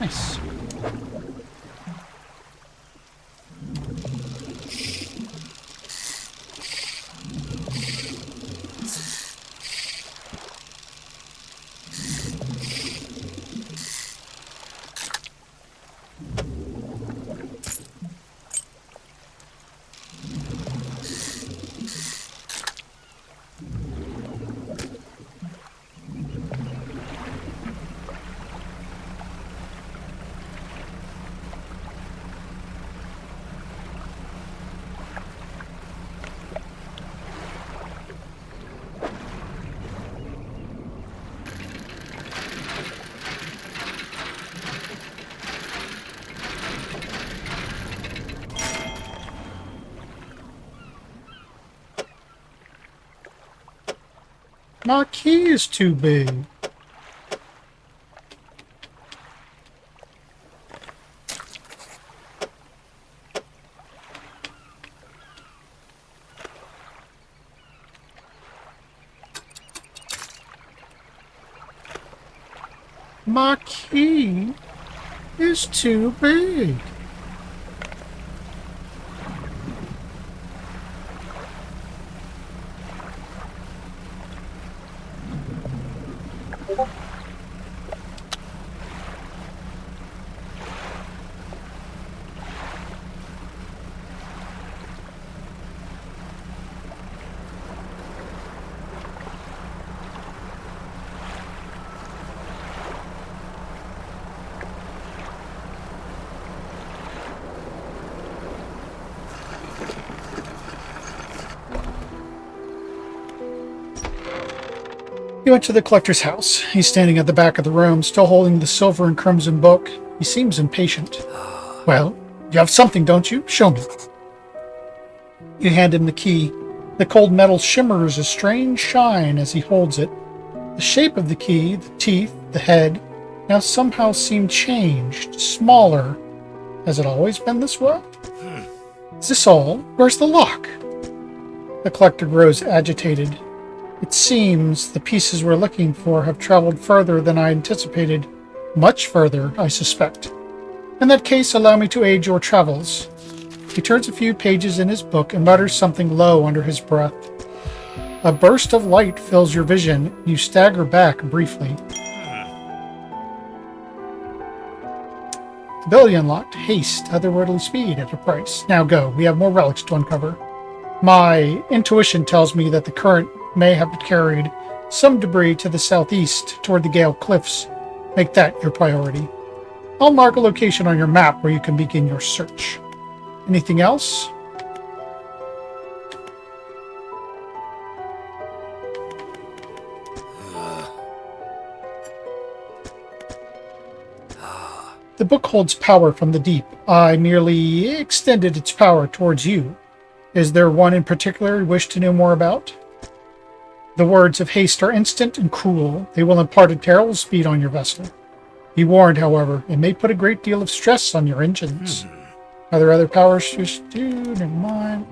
Nice. My key is too big. My key is too big. He went to the collector's house. He's standing at the back of the room, still holding the silver and crimson book. He seems impatient. Well, you have something, don't you? Show me. You hand him the key. The cold metal shimmers a strange shine as he holds it. The shape of the key, the teeth, the head, now somehow seem changed, smaller. Has it always been this way? Is this all? Where's the lock? The collector grows agitated. It seems the pieces we're looking for have traveled further than I anticipated. Much further, I suspect. In that case, allow me to aid your travels. He turns a few pages in his book and mutters something low under his breath. A burst of light fills your vision. You stagger back briefly. Ability unlocked. Haste, otherworldly speed at a price. Now go. We have more relics to uncover. My intuition tells me that the current may have carried some debris to the southeast toward the Gale Cliffs. Make that your priority. I'll mark a location on your map where you can begin your search. Anything else? The book holds power from the deep. I merely extended its power towards you. Is there one in particular you wish to know more about? The words of haste are instant and cruel. They will impart a terrible speed on your vessel. Be warned, however, it may put a great deal of stress on your engines. Are there other powers? Just never mind.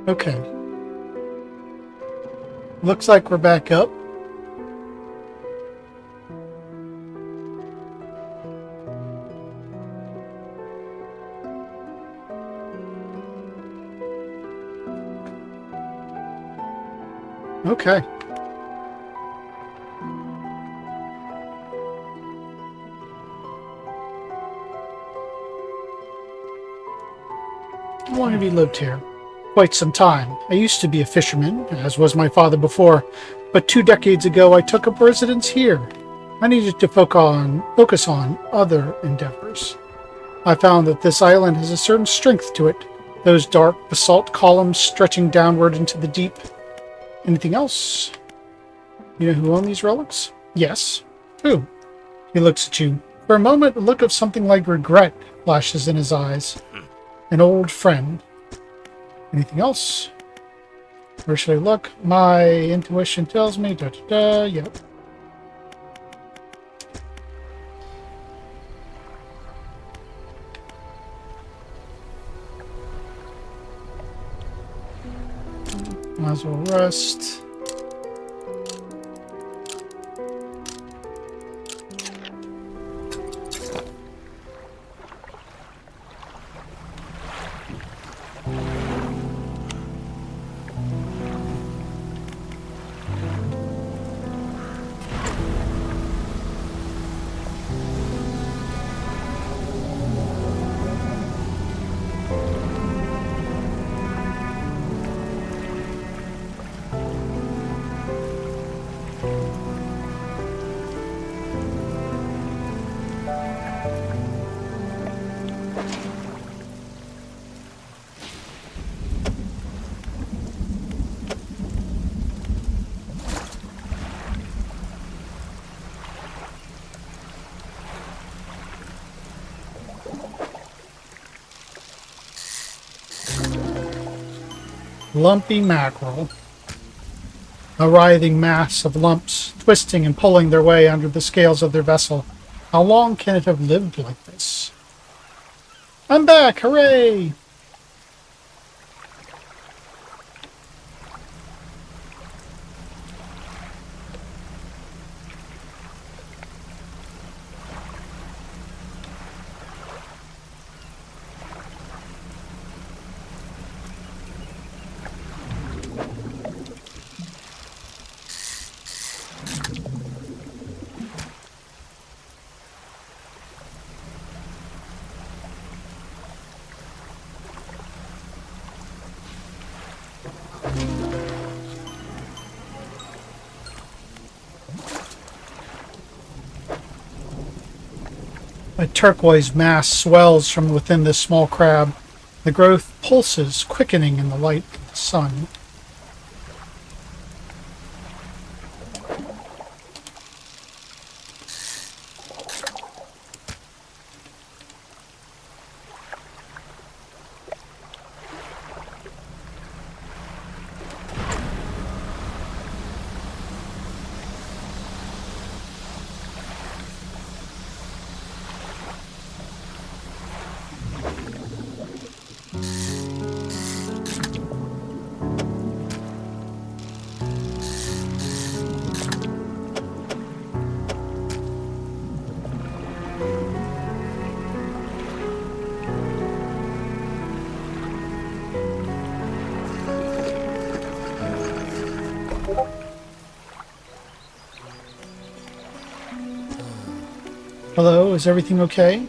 Okay. Looks like we're back up. Okay. How long have you lived here? Quite some time. I used to be a fisherman, as was my father before, but 2 decades ago I took up residence here. I needed to focus on other endeavors. I found that this island has a certain strength to it, those dark basalt columns stretching downward into the deep. Anything else? You know who owned these relics? Yes. Who? He looks at you. For a moment, a look of something like regret flashes in his eyes. An old friend. Anything else? Where should I look? My intuition tells me. Yep. Might as well rest. Lumpy mackerel. A writhing mass of lumps, twisting and pulling their way under the scales of their vessel. How long can it have lived like this? I'm back! Hooray! A turquoise mass swells from within this small crab. The growth pulses, quickening in the light of the sun. Hello, is everything okay?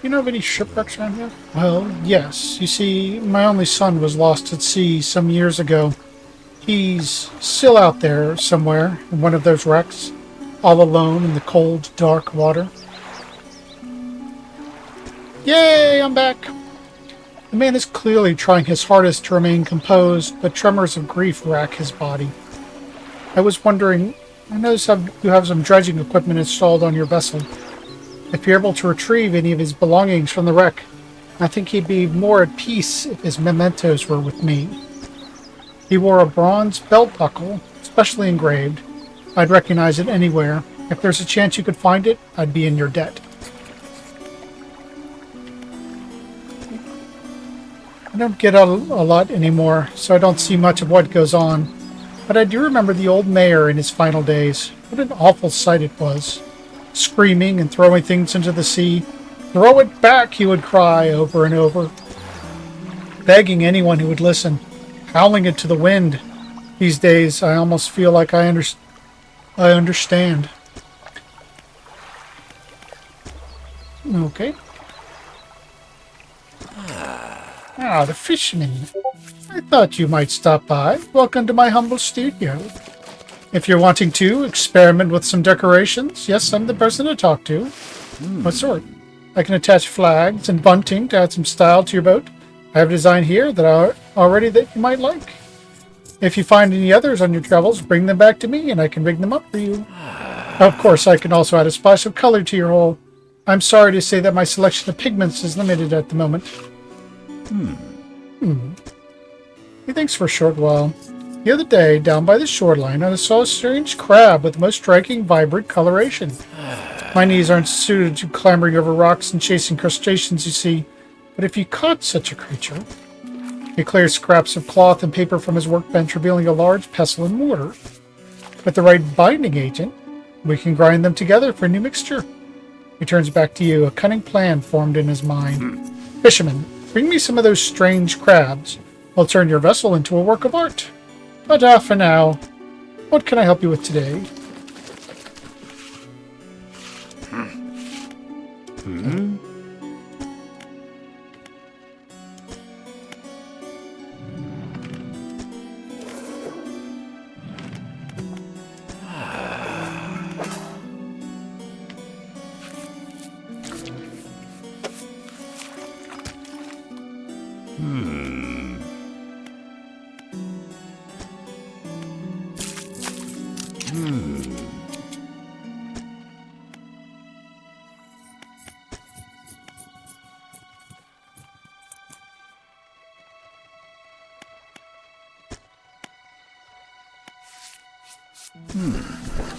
You know of any shipwrecks around here? Well, yes. You see, my only son was lost at sea some years ago. He's still out there somewhere in one of those wrecks, all alone in the cold, dark water. Yay, I'm back. The man is clearly trying his hardest to remain composed, but tremors of grief rack his body. I was wondering, I noticed you have some dredging equipment installed on your vessel. If you're able to retrieve any of his belongings from the wreck, I think he'd be more at peace if his mementos were with me. He wore a bronze belt buckle, specially engraved. I'd recognize it anywhere. If there's a chance you could find it, I'd be in your debt. I don't get out a lot anymore, so I don't see much of what goes on. But I do remember the old mayor in his final days. What an awful sight it was. Screaming and throwing things into the sea. "Throw it back," he would cry over and over. Begging anyone who would listen. Howling it to the wind. These days, I almost feel like I understand. Okay. Ah, the fisherman. I thought you might stop by. Welcome to my humble studio. If you're wanting to experiment with some decorations, yes, I'm the person to talk to. What sort? I can attach flags and bunting to add some style to your boat. I have a design here that you might like. If you find any others on your travels, bring them back to me and I can rig them up for you. Of course, I can also add a splash of color to your hull. I'm sorry to say that my selection of pigments is limited at the moment. He thinks for a short while. The other day, down by the shoreline, I saw a strange crab with the most striking, vibrant coloration. My knees aren't suited to clambering over rocks and chasing crustaceans, you see. But if you caught such a creature... He clears scraps of cloth and paper from his workbench, revealing a large pestle and mortar. With the right binding agent, we can grind them together for a new mixture. He turns back to you, a cunning plan formed in his mind. Fisherman, bring me some of those strange crabs. I'll turn your vessel into a work of art. But for now, what can I help you with today?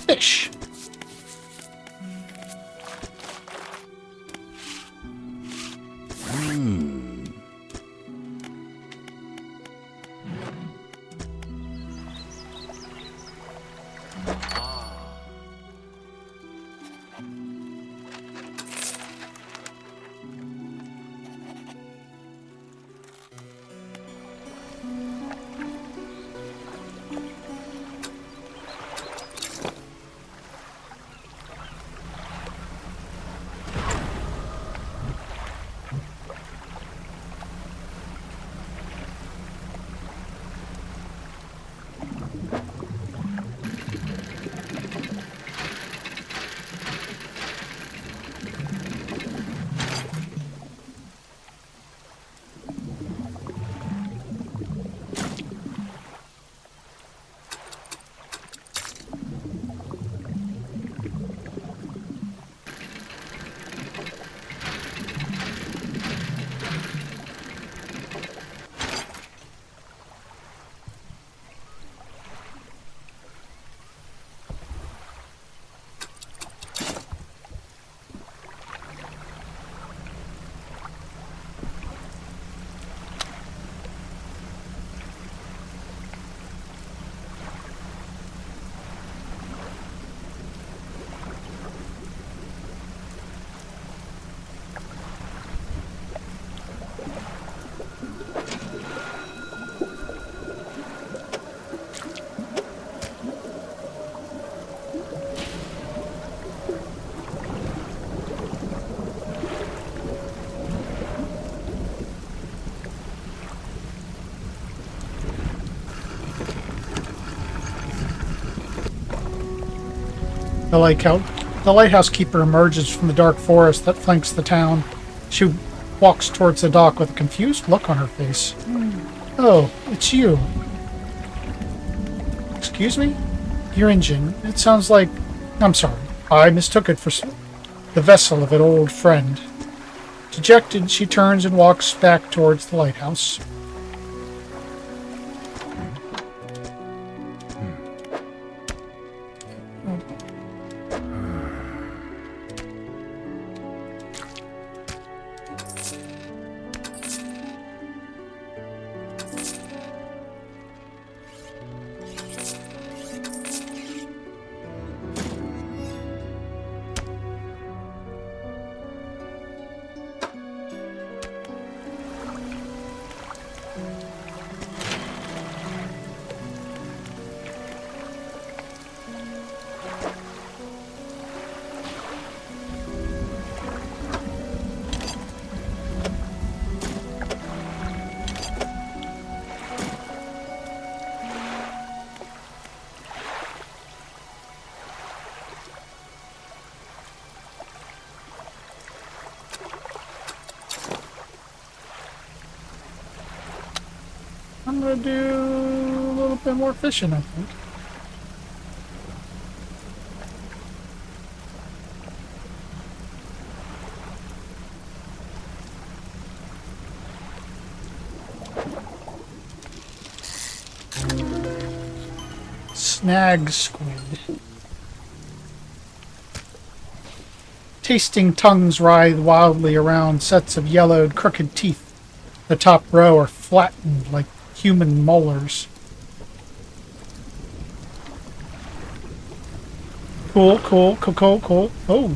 Fish. The lighthouse keeper emerges from the dark forest that flanks the town. She walks towards the dock with a confused look on her face. Oh, it's you. Excuse me? Your engine. It sounds like... I'm sorry. I mistook it for the vessel of an old friend. Dejected, she turns and walks back towards the lighthouse. I'm going to do a little bit more fishing, I think. Snag squid. Tasting tongues writhe wildly around sets of yellowed, crooked teeth. The top row are flattened like human molars. Cool. Oh.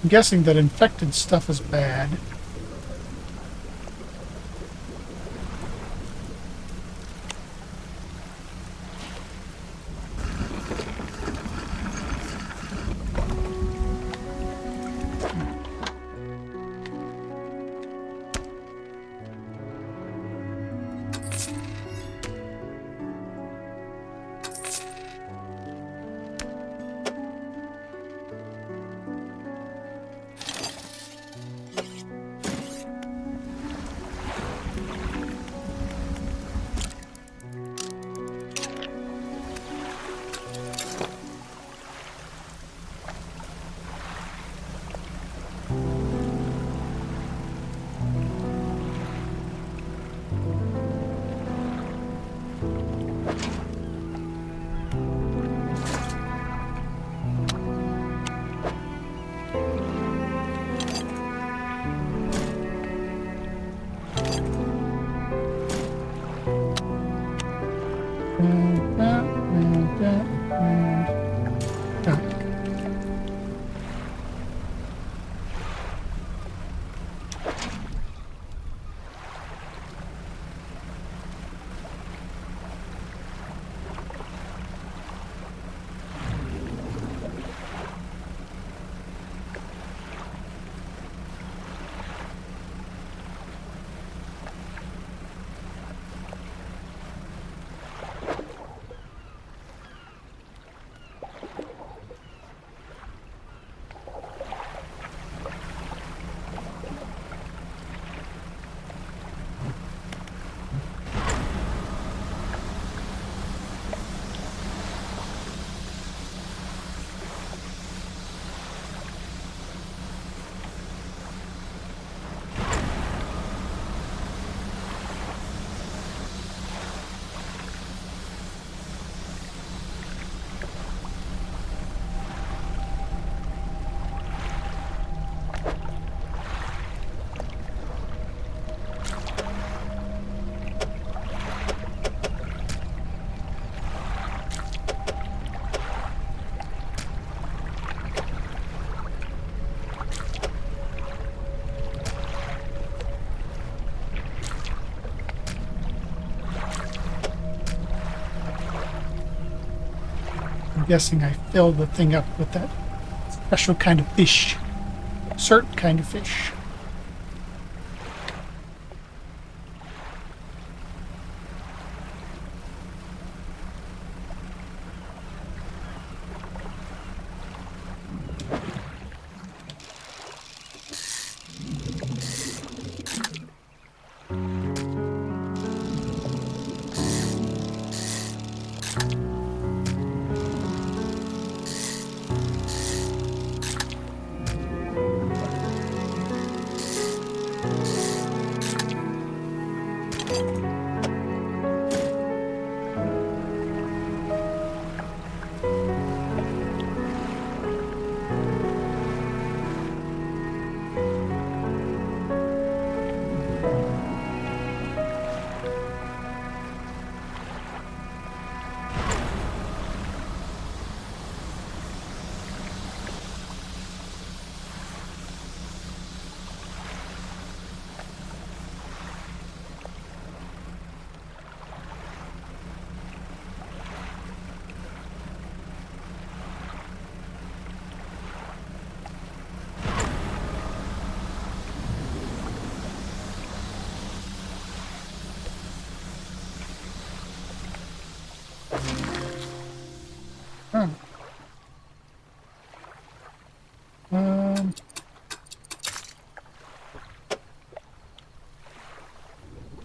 I'm guessing that infected stuff is bad. guessing I filled the thing up with that special kind of fish. Certain kind of fish. Hmm.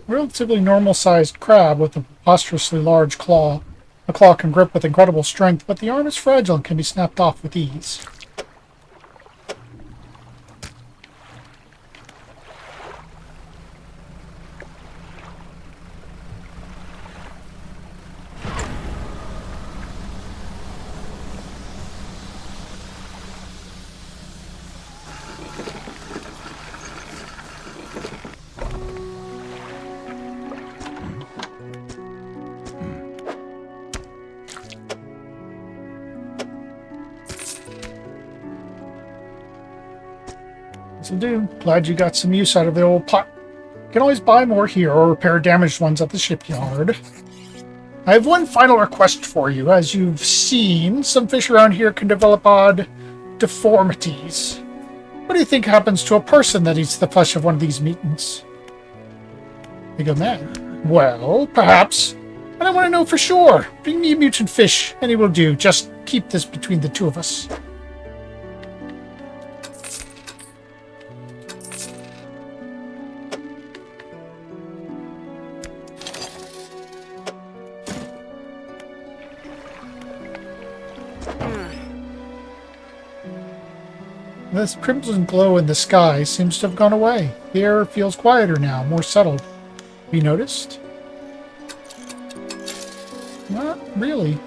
Relatively normal-sized crab with a preposterously large claw. A claw can grip with incredible strength, but the arm is fragile and can be snapped off with ease. This'll do. Glad you got some use out of the old pot. You can always buy more here or repair damaged ones at the shipyard. I have one final request for you. As you've seen, some fish around here can develop odd deformities. What do you think happens to a person that eats the flesh of one of these mutants? They go mad. Well, perhaps. And I want to know for sure. Bring me a mutant fish, and it will do. Just keep this between the two of us. This crimson glow in the sky seems to have gone away. The air feels quieter now, more settled. Have you noticed? Not really.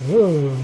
Whoa.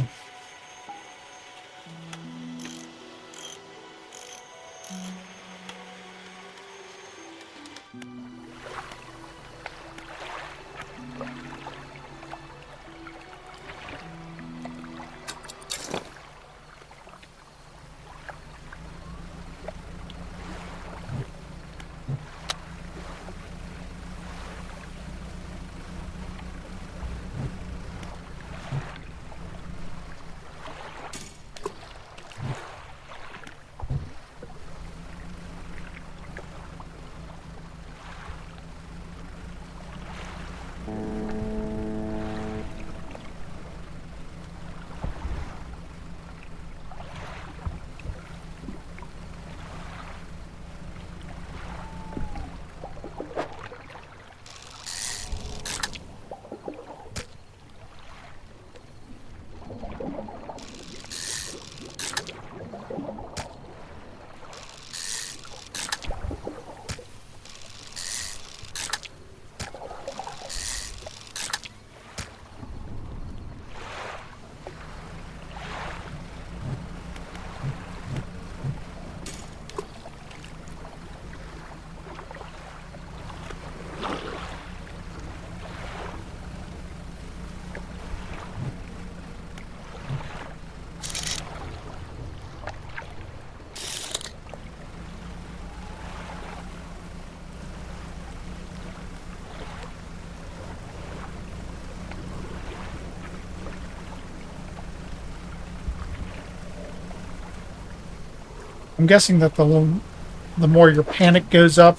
I'm guessing that the more your panic goes up,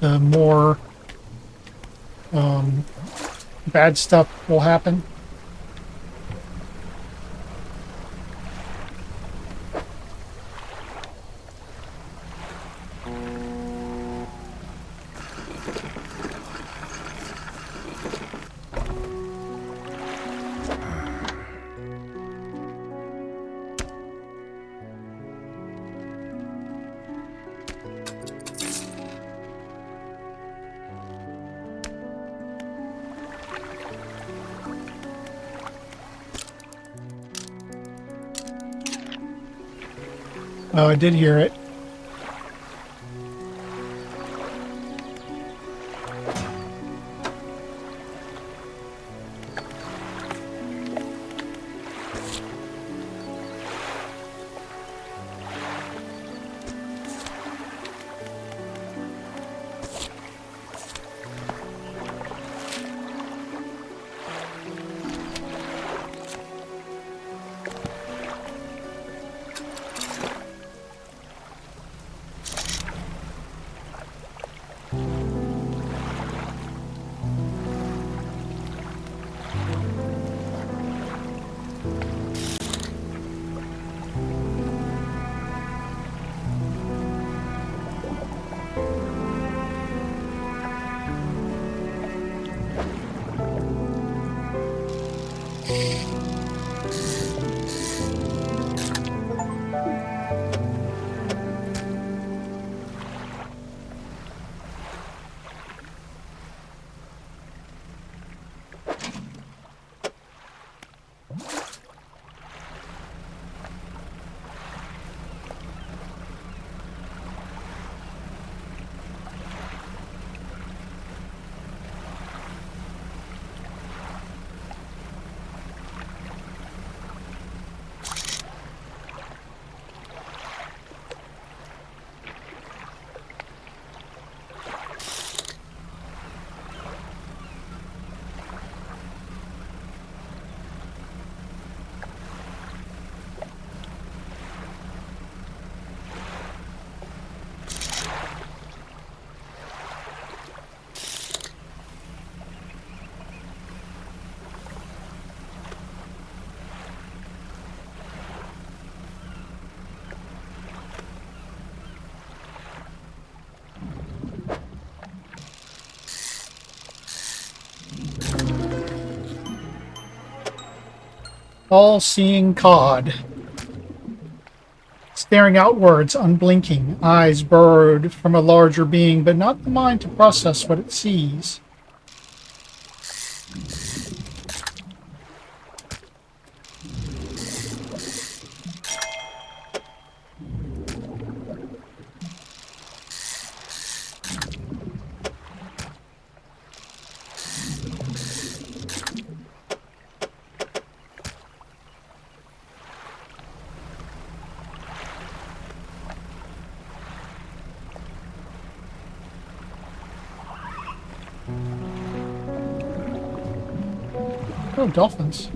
the more bad stuff will happen. Oh, I did hear it. All-seeing cod. Staring outwards, unblinking, eyes burrowed from a larger being, but not the mind to process what it sees. Oh, dolphins.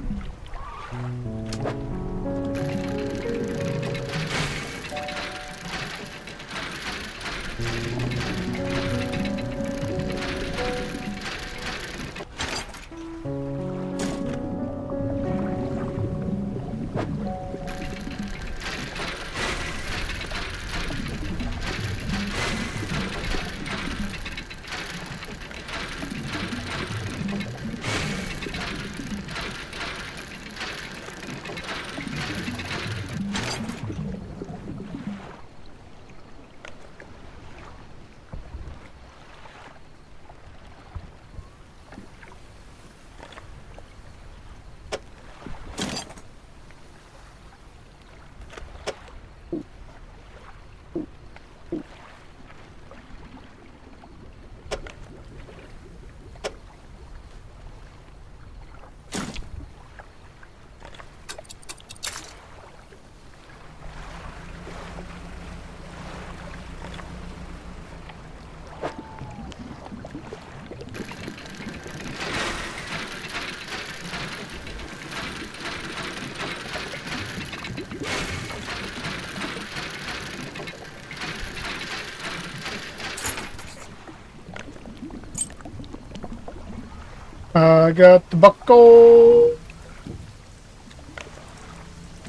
I got the buckle.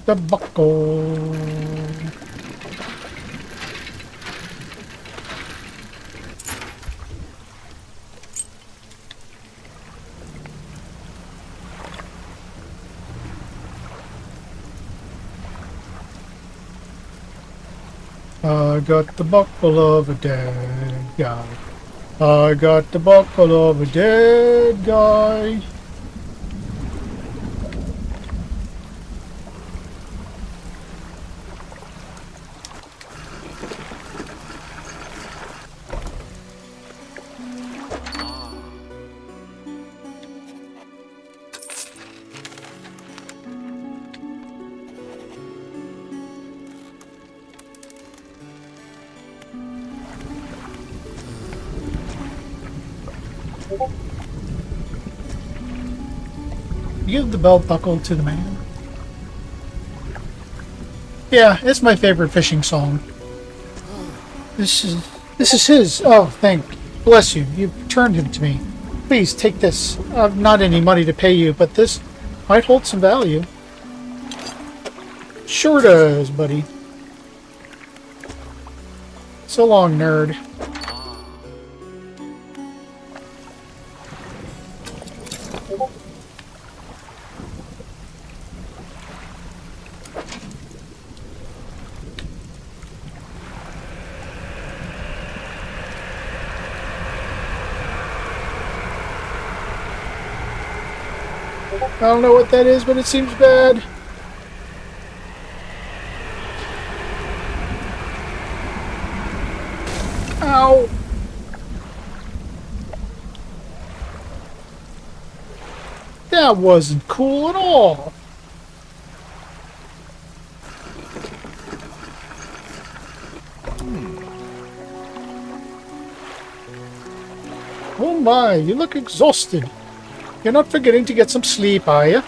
The buckle. I got the buckle of a dead guy. I got the buckle of a dead guy. Give the belt buckle to the man. Yeah, it's my favorite fishing song. This is his. Oh, bless you. You returned him to me. Please take this. I've not any money to pay you, but this might hold some value. Sure does, buddy. So long, nerd. I don't know what that is, but it seems bad. Ow. That wasn't cool at all. Oh my, you look exhausted. You're not forgetting to get some sleep, are you?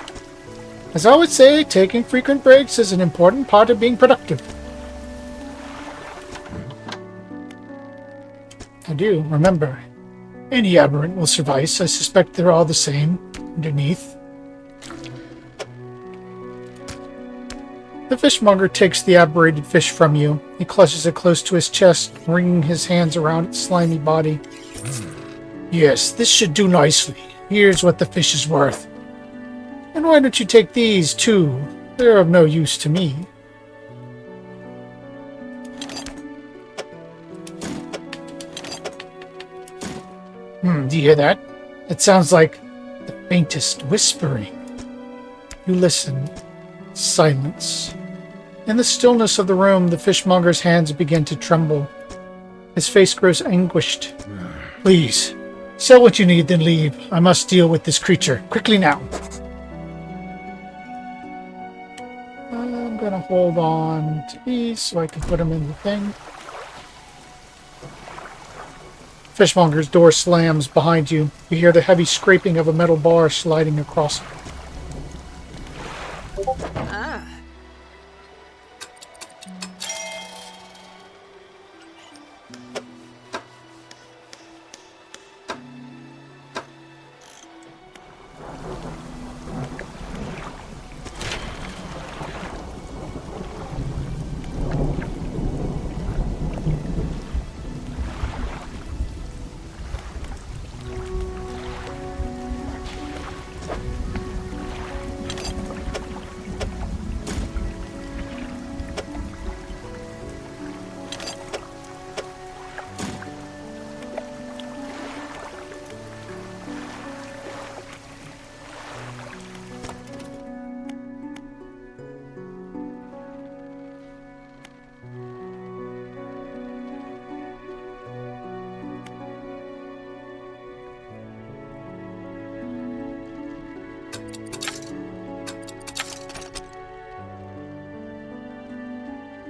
As I would say, taking frequent breaks is an important part of being productive. I do, remember. Any aberrant will suffice. I suspect they're all the same, underneath. The fishmonger takes the aberrated fish from you. He clutches it close to his chest, wringing his hands around its slimy body. Yes, this should do nicely. Here's what the fish is worth. And why don't you take these, too? They're of no use to me. Do you hear that? It sounds like the faintest whispering. You listen. Silence. In the stillness of the room, the fishmonger's hands begin to tremble. His face grows anguished. Please, sell what you need, then leave. I must deal with this creature. Quickly now. I'm gonna hold on to these so I can put them in the thing. Fishmonger's door slams behind you. You hear the heavy scraping of a metal bar sliding across.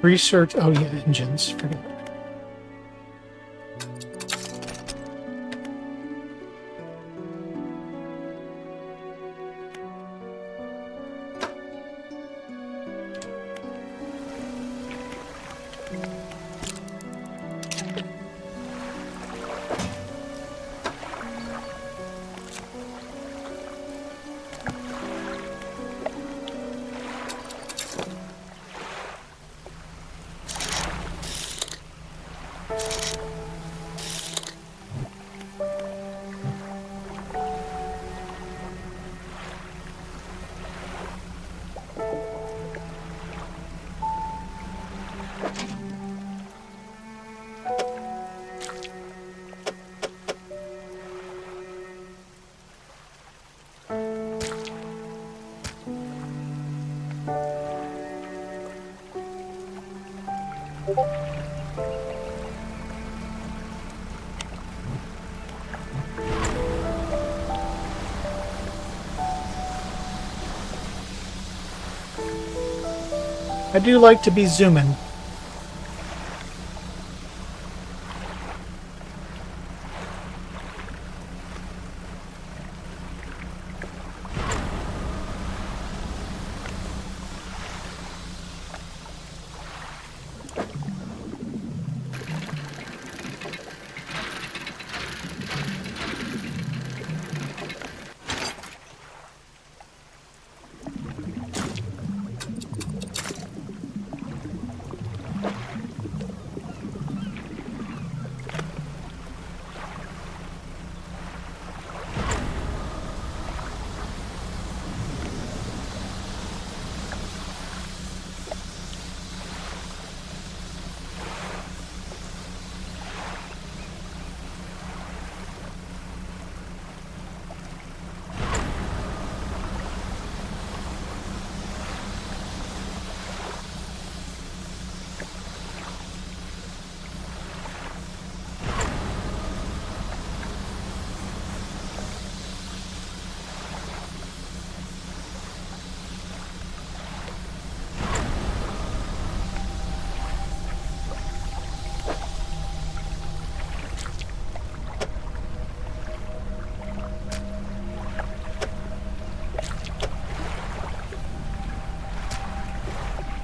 Research. Oh yeah, engines. Forget it. I do like to be zooming.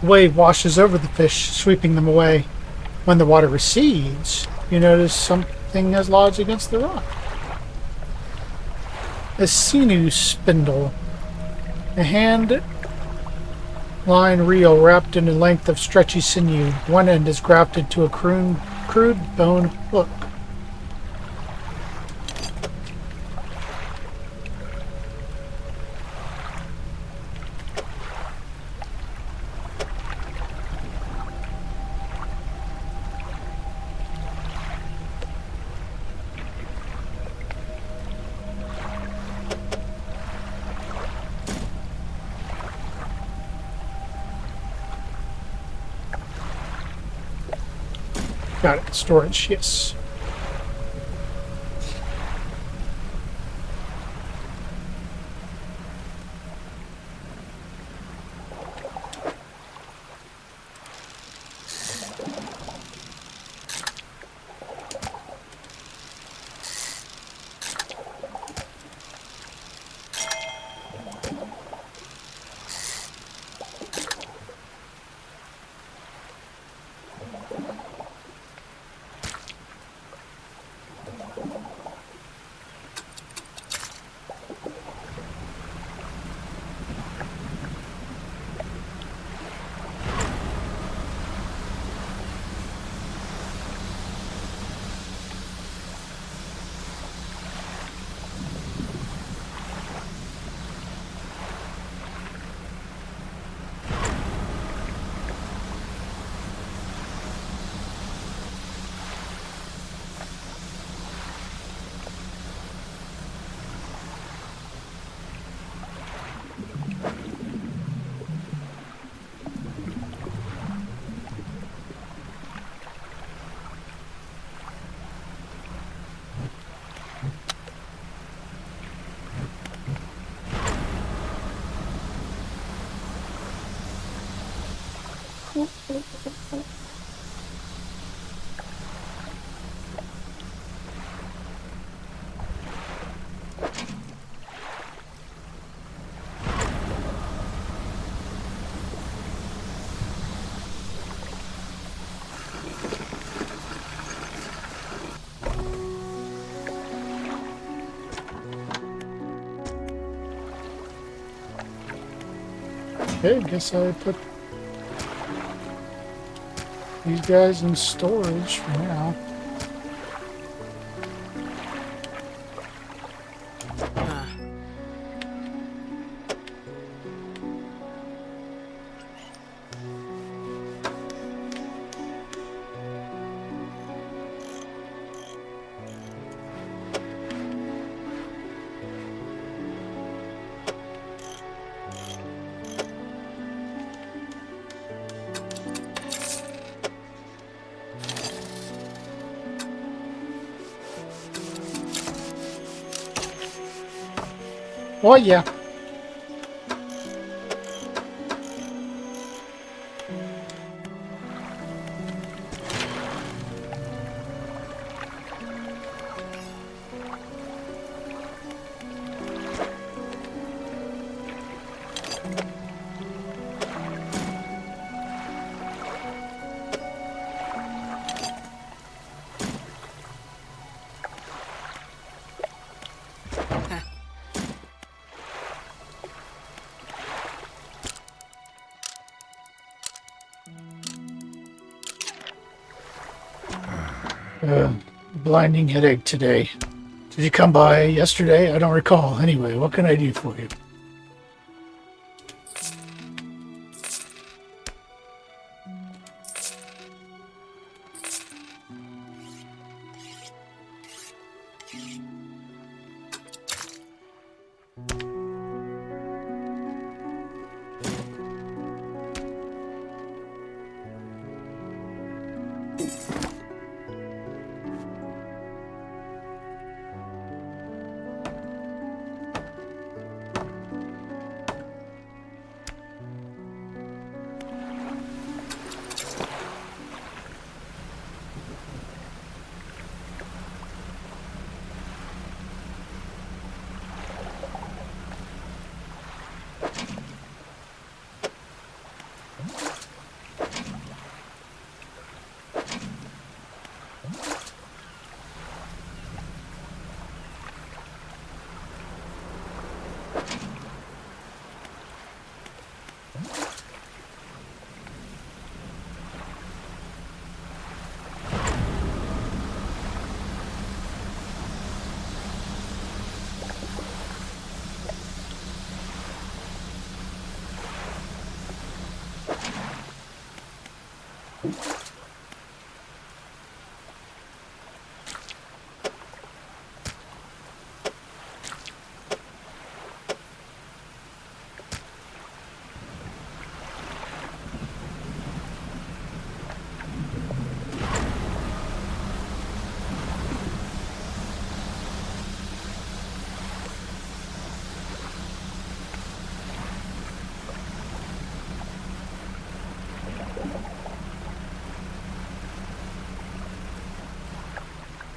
The wave washes over the fish, sweeping them away. When the water recedes, you notice something has lodged against the rock. A sinew spindle. A hand line reel wrapped in a length of stretchy sinew. One end is grafted to a crude bone hook. Got it. Storage, yes. Okay, guess I put these guys in storage for now. Oh yeah. Blinding headache today. Did you come by yesterday? I don't recall. Anyway, what can I do for you?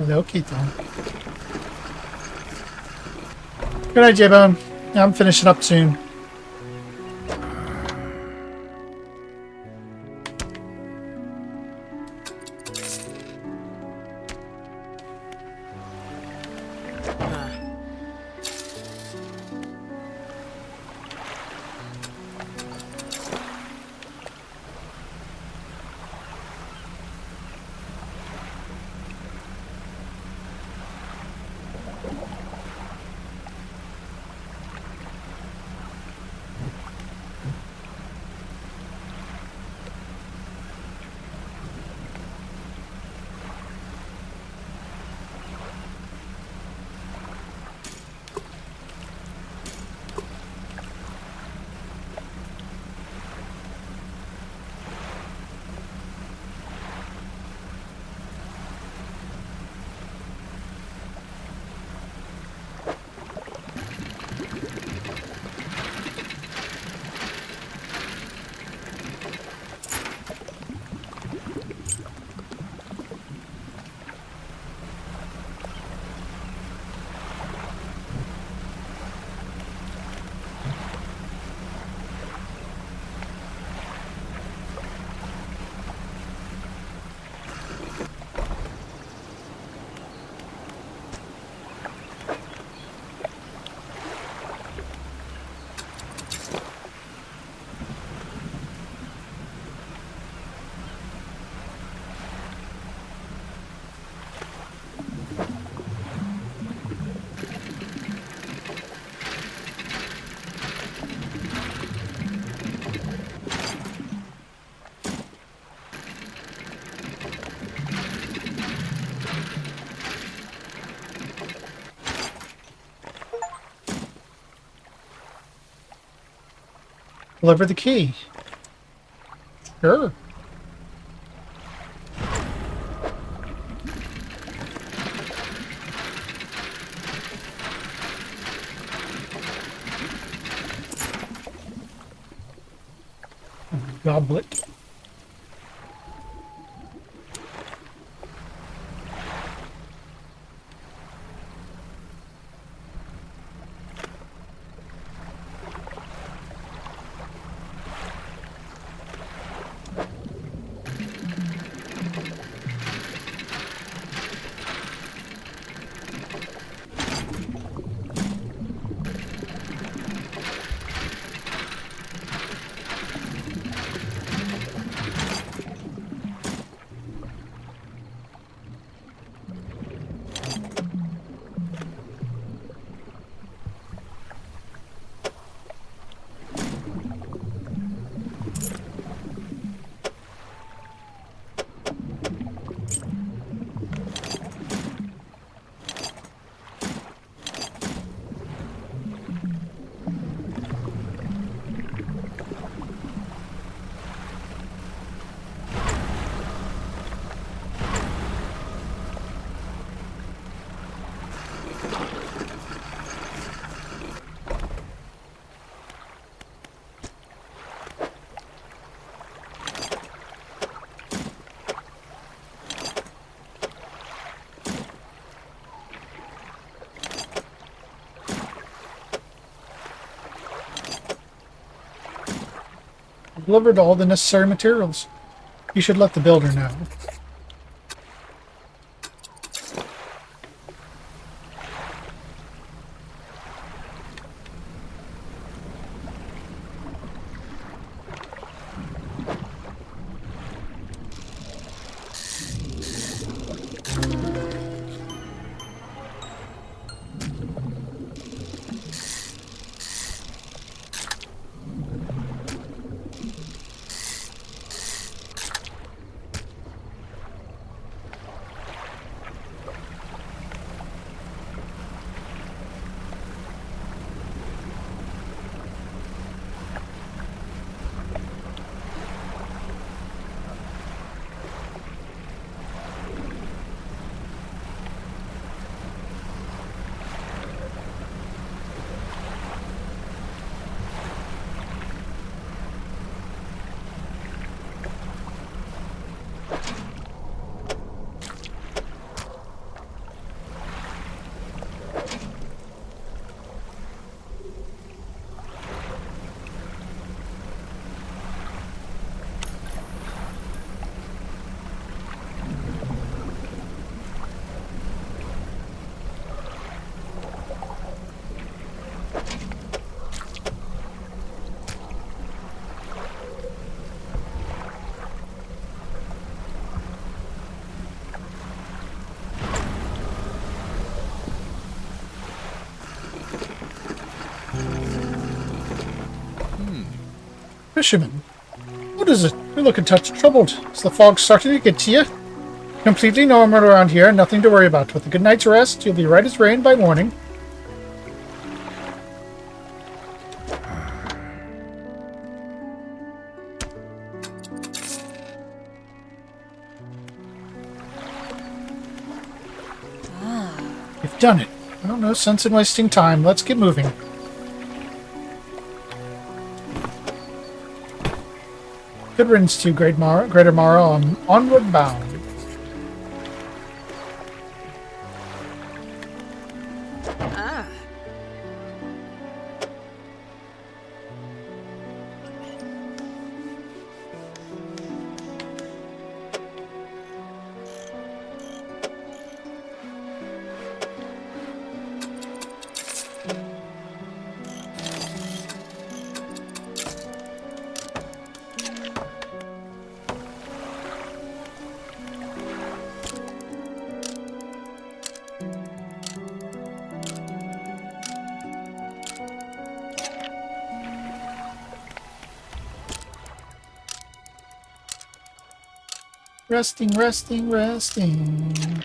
They'll keep them. Good night, J-Bone. I'm finishing up soon. Deliver the key. Sure. Goblet. delivered all the necessary materials. You should let the builder know. Fisherman, what is it? You look a touch troubled. Is the fog starting to get to you? Completely normal around here, nothing to worry about. With a good night's rest, you'll be right as rain by morning. You've done it. Well, no sense in wasting time. Let's get moving. Good riddance to you, Greater Mara. I'm onward bound. Resting, resting, resting.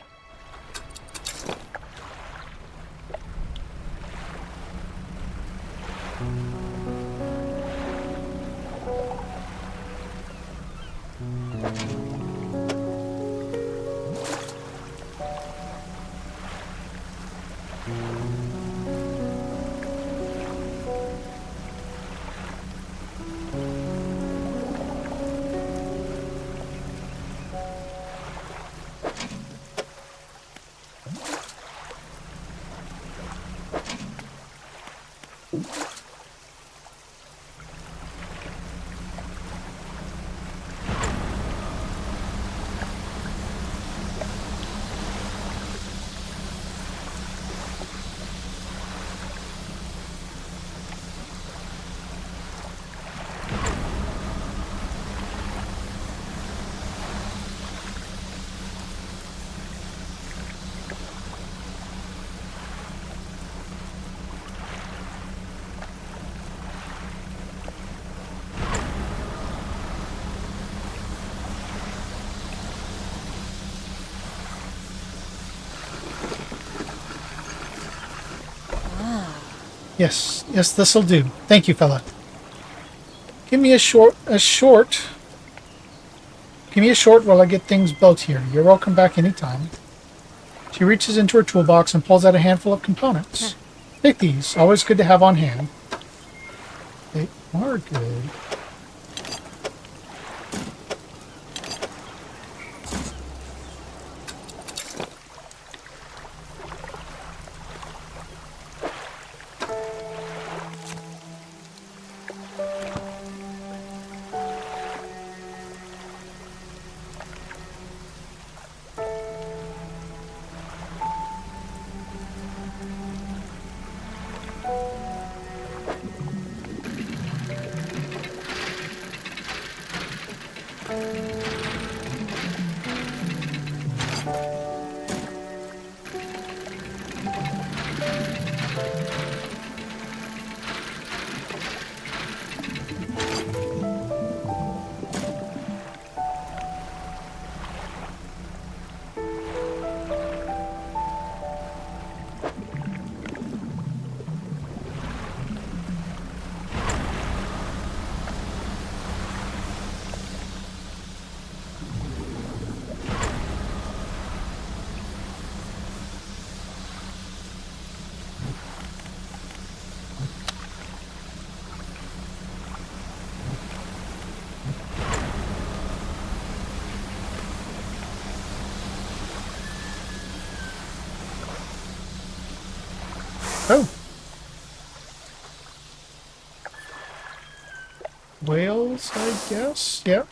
Yes, this'll do. Thank you, fella. Give me a short while I get things built here. You're welcome back anytime. She reaches into her toolbox and pulls out a handful of components. Take these. Always good to have on hand. They are good. Oh. Whales, I guess. Yep.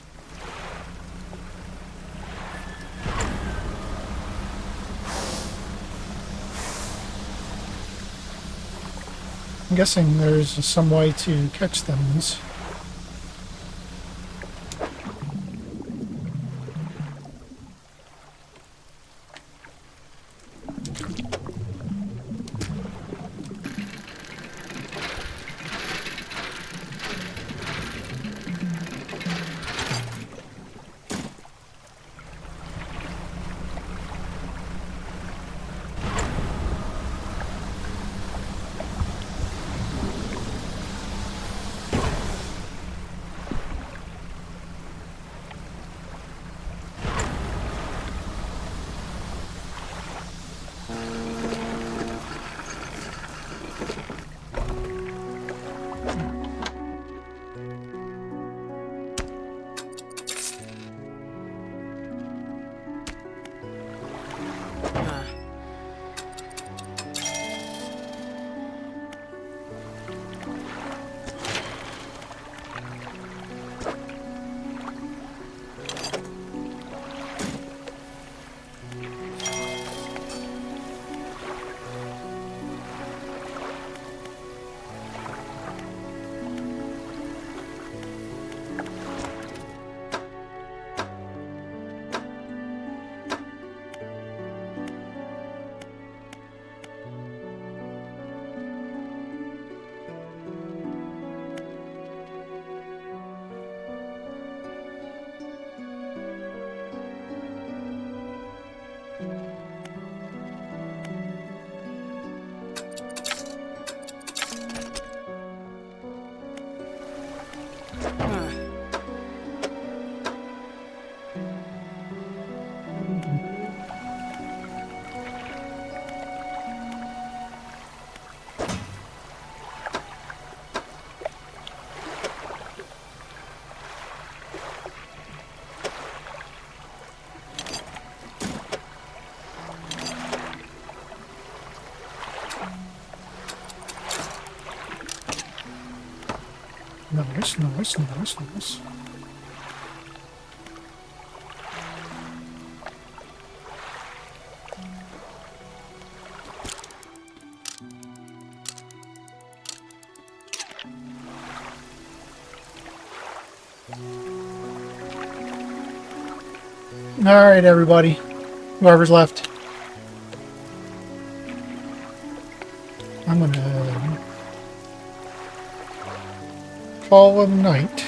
I'm guessing there's some way to catch them. Nice, nice, nice, nice. All right, everybody. Whoever's left. I'm gonna call it a night.